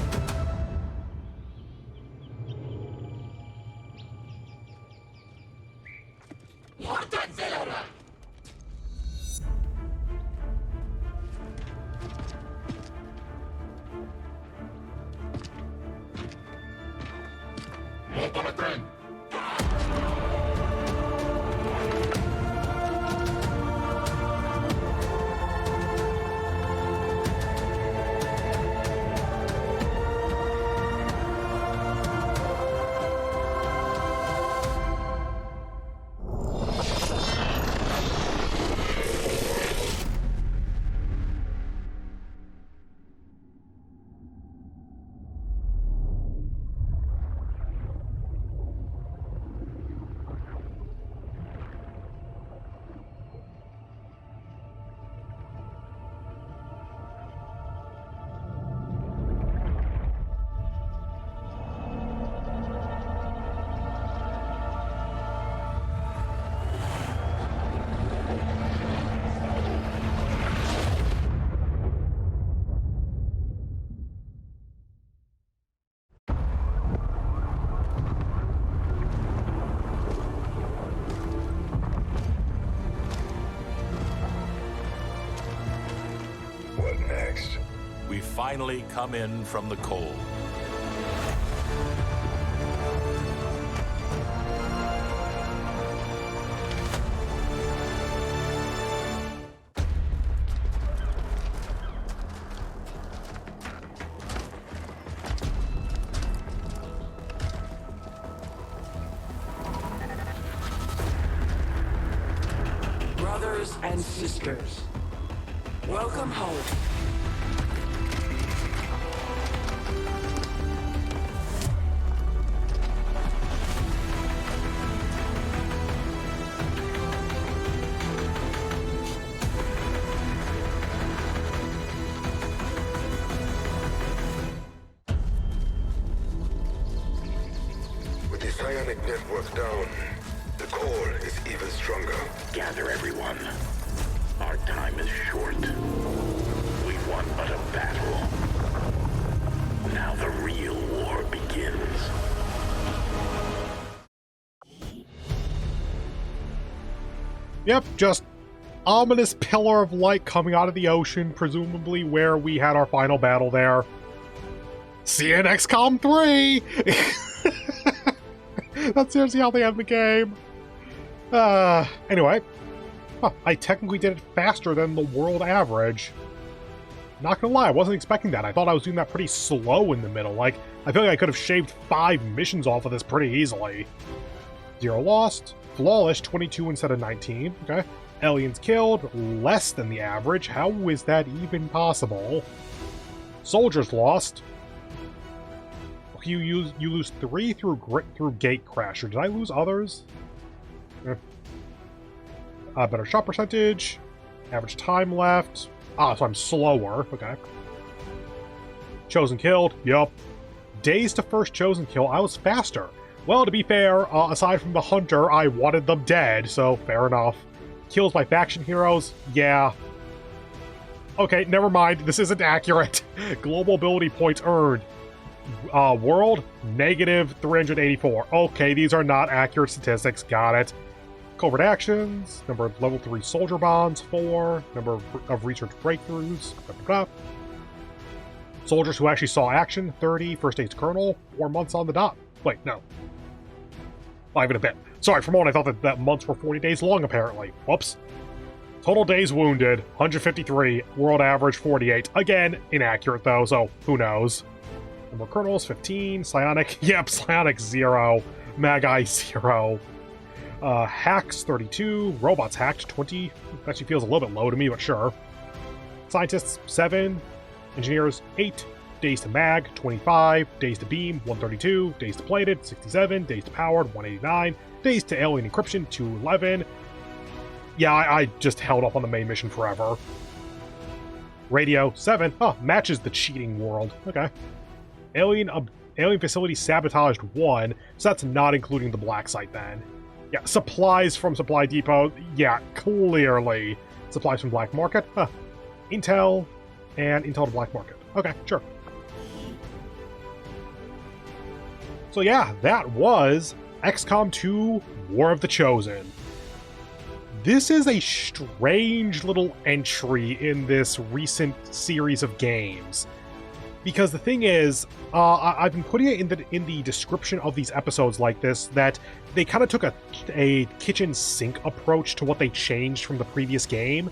What next? We finally come in from the cold. Brothers and sisters, welcome home. psionic network down. The core is even stronger. Gather everyone. Our time is short. We won but a battle. Now the real war begins. Yep, just ominous pillar of light coming out of the ocean, presumably where we had our final battle there. See you in XCOM 3! That's seriously how they end the game. Anyway. Huh, I technically did it faster than the world average. Not gonna lie, I wasn't expecting that. I thought I was doing that pretty slow in the middle. Like, I feel like I could have shaved 5 missions off of this pretty easily. 0 lost. Flawless, 22 instead of 19. Okay. Aliens killed, less than the average. How is that even possible? Soldiers lost. You lose 3 through gate crasher. Did I lose others? Better shot percentage. Average time left. So I'm slower. Okay. Chosen killed. Yup. Days to first chosen kill. I was faster. Well, to be fair, aside from the hunter, I wanted them dead, so fair enough. Kills by faction heroes? Yeah. Okay, never mind. This isn't accurate. Global ability points earned. World, negative 384. Okay, these are not accurate statistics. Got it. Covert actions, number of level 3 soldier bonds, 4, number of research breakthroughs, blah, blah, blah. Soldiers who actually saw action, 30, first aid's colonel, 4 months on the dot. Wait, no. 5 and a bit. Sorry, for a moment I thought that months were 40 days long, apparently. Whoops. Total days wounded, 153, world average 48. Again, inaccurate though, so who knows. Number of colonels, 15, psionic, yep, psionic 0, magi 0. Hacks 32, robots hacked 20. Actually feels a little bit low to me, but sure. Scientists 7, engineers 8, days to mag 25, days to beam 132, days to plated 67, days to powered 189, days to alien encryption 211. Yeah, I just held up on the main mission forever. Radio 7, matches the cheating world. Okay. Alien facility sabotaged 1, so that's not including the black site then. Yeah, supplies from Supply Depot. Yeah, clearly. Supplies from Black Market. Intel and Intel to Black Market. Okay, sure. So yeah, that was XCOM 2 War of the Chosen. This is a strange little entry in this recent series of games. Because the thing is, I've been putting it in the description of these episodes like this, that they kind of took a kitchen sink approach to what they changed from the previous game.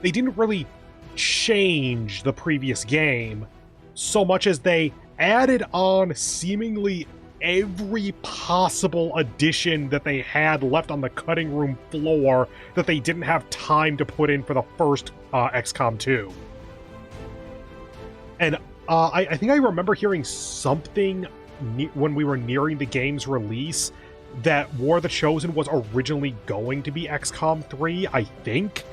They didn't really change the previous game so much as they added on seemingly every possible addition that they had left on the cutting room floor that they didn't have time to put in for the first XCOM 2. And I think I remember hearing something when we were nearing the game's release that War of the Chosen was originally going to be XCOM 3, I think.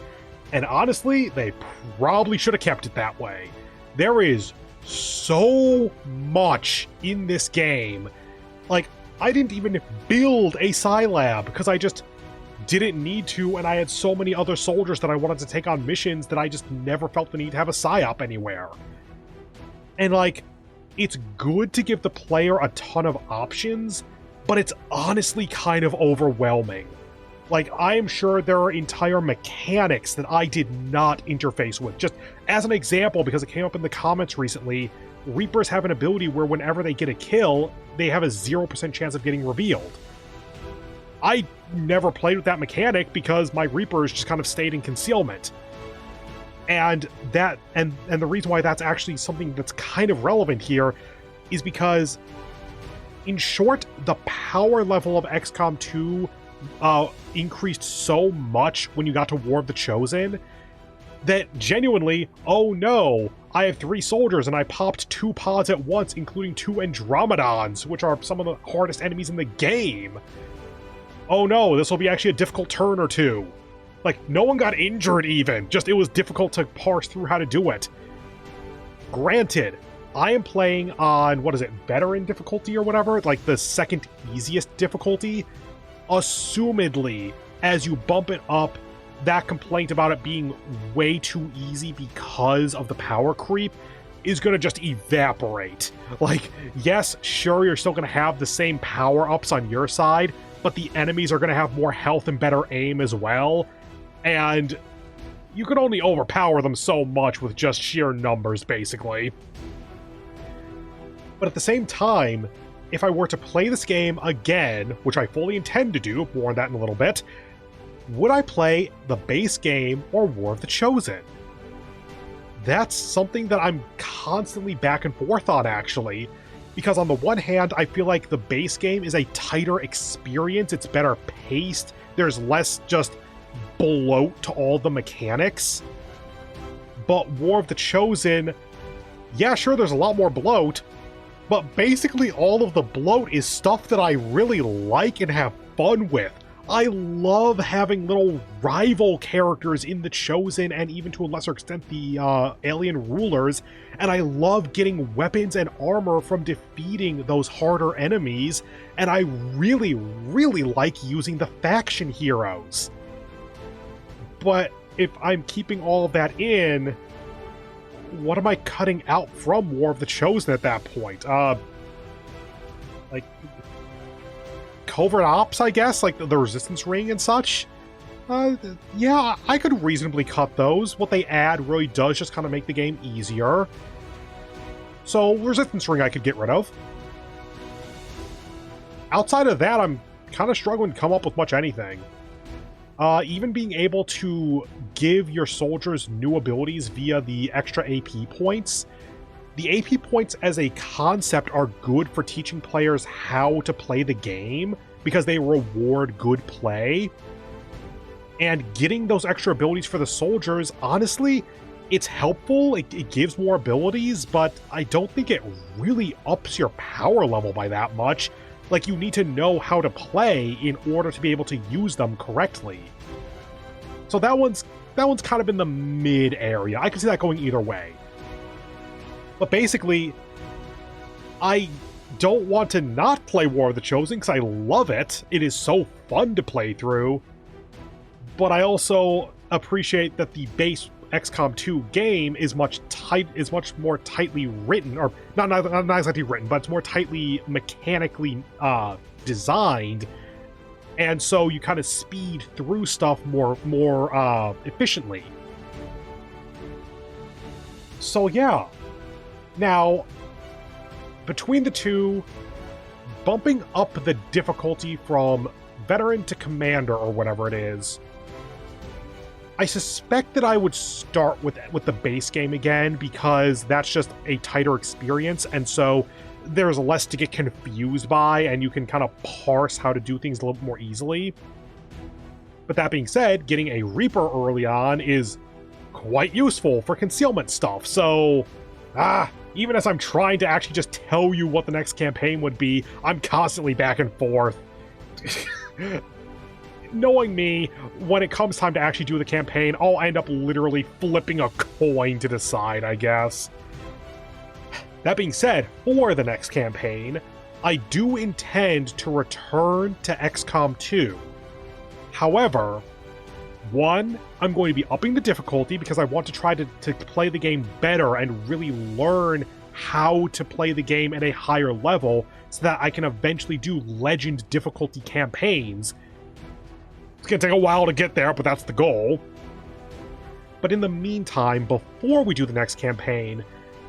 And honestly, they probably should have kept it that way. There is so much in this game. Like, I didn't even build a Scilab because I just didn't need to, and I had so many other soldiers that I wanted to take on missions that I just never felt the need to have a PSYOP anywhere. And, like, it's good to give the player a ton of options, but it's honestly kind of overwhelming. Like, I am sure there are entire mechanics that I did not interface with. Just as an example, because it came up in the comments recently, Reapers have an ability where whenever they get a kill, they have a 0% chance of getting revealed. I never played with that mechanic because my Reapers just kind of stayed in concealment. And that and the reason why that's actually something that's kind of relevant here is because, in short, the power level of XCOM 2 increased so much when you got to War of the Chosen that genuinely, oh no, I have 3 soldiers and I popped 2 pods at once, including 2 Andromedons, which are some of the hardest enemies in the game. Oh no, this will be actually a difficult turn or two. Like, no one got injured even, just it was difficult to parse through how to do it. Granted, I am playing on, what is it, veteran difficulty or whatever? Like the second easiest difficulty. Assumedly, as you bump it up, that complaint about it being way too easy because of the power creep is going to just evaporate. Like, yes, sure, you're still going to have the same power-ups on your side, but the enemies are going to have more health and better aim as well, and you can only overpower them so much with just sheer numbers, basically. But at the same time, if I were to play this game again, which I fully intend to do, more on that in a little bit, would I play the base game or War of the Chosen? That's something that I'm constantly back and forth on, actually, because on the one hand, I feel like the base game is a tighter experience, it's better paced, there's less just bloat to all the mechanics. But War of the Chosen, yeah, sure, there's a lot more bloat, but basically all of the bloat is stuff that I really like and have fun with. I love having little rival characters in the Chosen, and even to a lesser extent the alien rulers, and I love getting weapons and armor from defeating those harder enemies, and I really, really like using the faction heroes. But if I'm keeping all of that in, what am I cutting out from War of the Chosen at that point? Like, covert ops, I guess, like the resistance ring and such. Yeah, I could reasonably cut those. What they add really does just kind of make the game easier. So, resistance ring I could get rid of. Outside of that, I'm kind of struggling to come up with much anything. Even being able to give your soldiers new abilities via the extra AP points. The AP points as a concept are good for teaching players how to play the game because they reward good play. And getting those extra abilities for the soldiers, honestly, it's helpful, it gives more abilities, but I don't think it really ups your power level by that much. Like, you need to know how to play in order to be able to use them correctly. So that one's kind of in the mid area. I can see that going either way. But basically, I don't want to not play War of the Chosen because I love it. It is so fun to play through. But I also appreciate that the base XCOM 2 game is much more tightly written, or not exactly written, but it's more tightly mechanically designed, and so you kind of speed through stuff more efficiently. So yeah. Now, between the two, bumping up the difficulty from veteran to commander or whatever it is, I suspect that I would start with the base game again because that's just a tighter experience, and so there's less to get confused by, and you can kind of parse how to do things a little more easily. But that being said, getting a Reaper early on is quite useful for concealment stuff, so even as I'm trying to actually just tell you what the next campaign would be, I'm constantly back and forth. Knowing me, when it comes time to actually do the campaign, I'll end up literally flipping a coin to decide, I guess. That being said, for the next campaign, I do intend to return to XCOM 2. However, one, I'm going to be upping the difficulty because I want to try to play the game better and really learn how to play the game at a higher level so that I can eventually do Legend difficulty campaigns. It's going to take a while to get there, but that's the goal. But in the meantime, before we do the next campaign,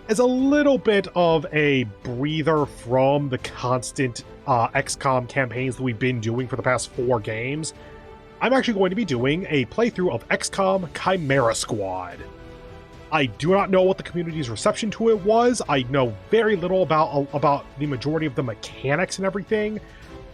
as a little bit of a breather from the constant XCOM campaigns that we've been doing for the past 4 games, I'm actually going to be doing a playthrough of XCOM Chimera Squad. I do not know what the community's reception to it was. I know very little about the majority of the mechanics and everything.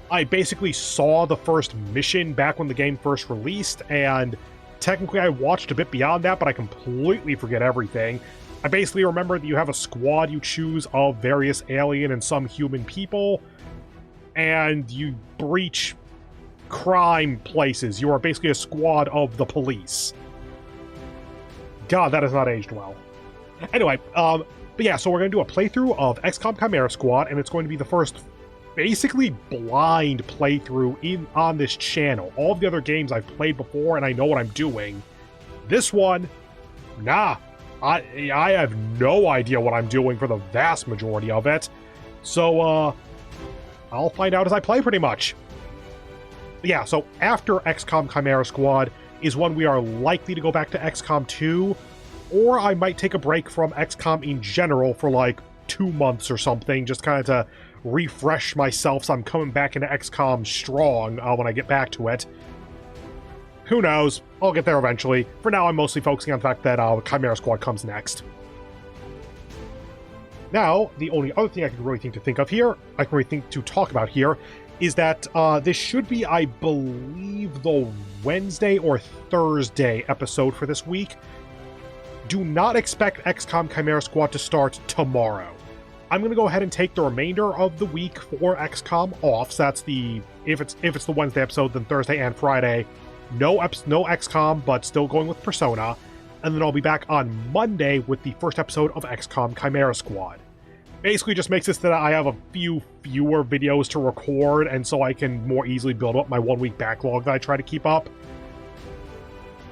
I basically saw the first mission back when the game first released, and technically I watched a bit beyond that, but I completely forget everything. I basically remember that you have a squad you choose of various alien and some human people, and you breach crime places. You are basically a squad of the police. God, that has not aged well. Anyway, But yeah, so we're going to do a playthrough of XCOM Chimera Squad, and it's going to be the first basically blind playthrough on this channel. All of the other games I've played before, and I know what I'm doing. This one, nah. I have no idea what I'm doing for the vast majority of it. So, I'll find out as I play, pretty much. Yeah, so after XCOM Chimera Squad is when we are likely to go back to XCOM 2, or I might take a break from XCOM in general for like 2 months or something, just kind of to refresh myself so I'm coming back into XCOM strong when I get back to it. Who knows? I'll get there eventually. For now, I'm mostly focusing on the fact that Chimera Squad comes next. Now, the only other thing I can really think to talk about here is that this should be, I believe, the Wednesday or Thursday episode for this week. Do not expect XCOM Chimera Squad to start tomorrow. I'm going to go ahead and take the remainder of the week for XCOM off. So that's if it's the Wednesday episode, then Thursday and Friday. No XCOM, but still going with Persona. And then I'll be back on Monday with the first episode of XCOM Chimera Squad. Basically just makes it so that I have a few fewer videos to record, and so I can more easily build up my 1-week backlog that I try to keep up.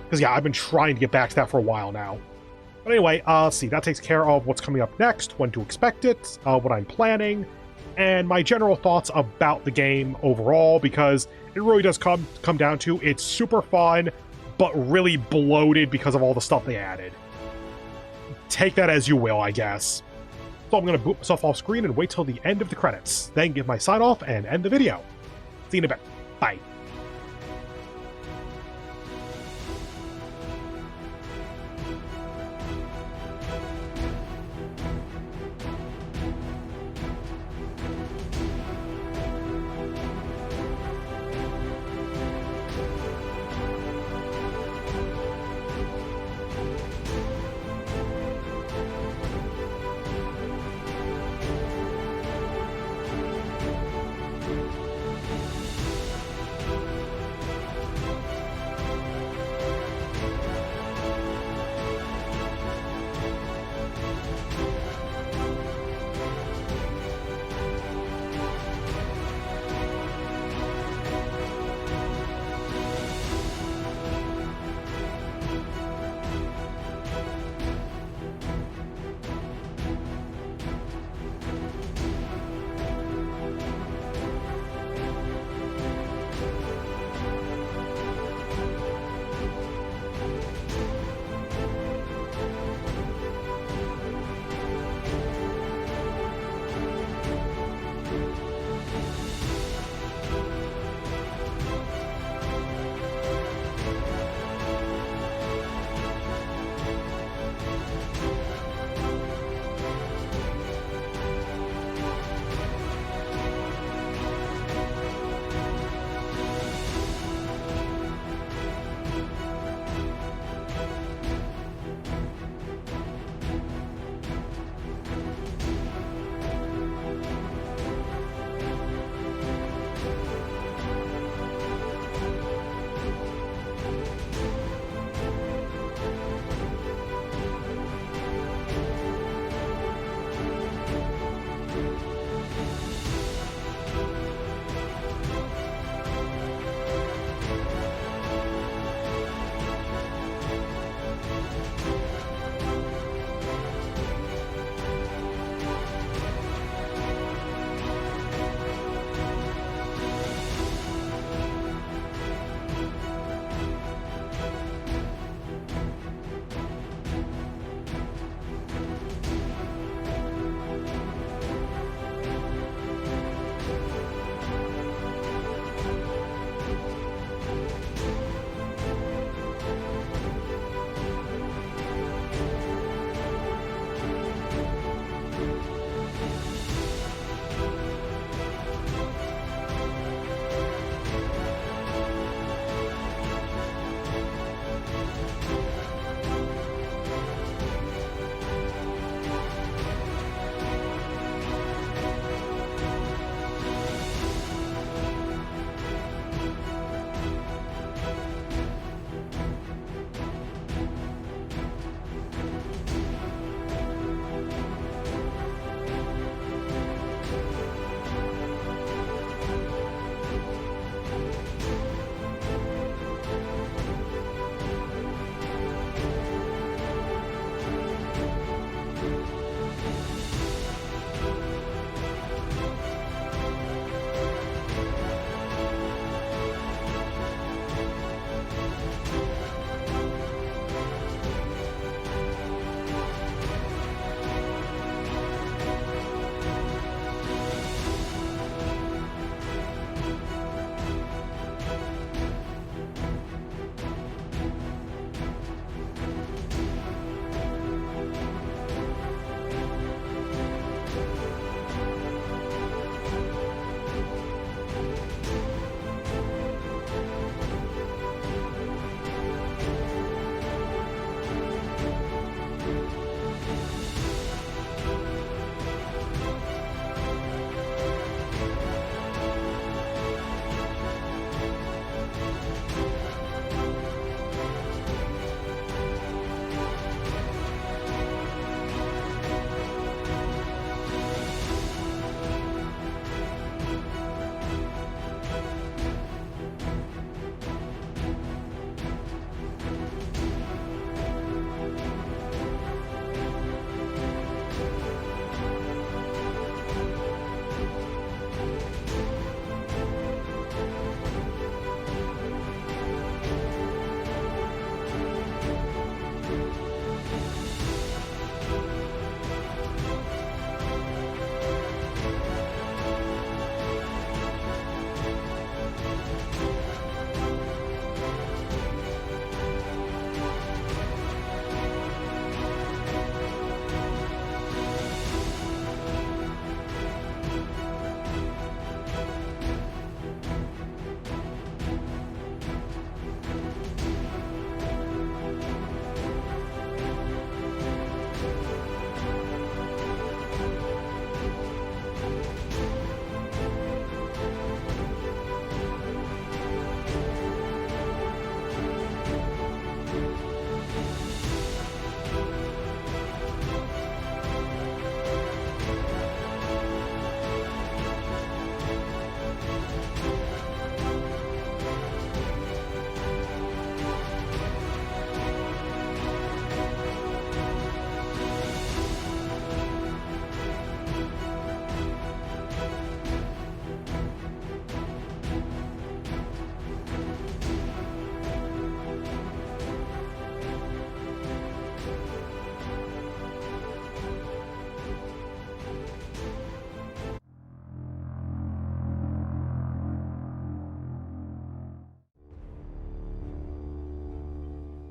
Because yeah, I've been trying to get back to that for a while now. But anyway, let's see, that takes care of what's coming up next, when to expect it, what I'm planning, and my general thoughts about the game overall, because it really does come down to it's super fun, but really bloated because of all the stuff they added. Take that as you will, I guess. So I'm going to boot myself off screen and wait till the end of the credits, then give my sign off and end the video. See you in a bit. Bye.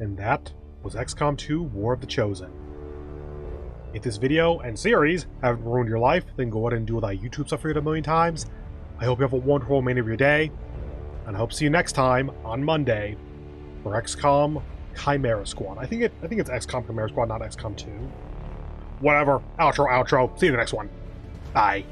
And that was XCOM 2 War of the Chosen. If this video and series haven't ruined your life, then go ahead and do what I YouTube stuff for you a million times. I hope you have a wonderful remainder of your day, and I hope to see you next time on Monday for XCOM Chimera Squad. I think it's XCOM Chimera Squad, not XCOM 2. Whatever. Outro. See you in the next one. Bye.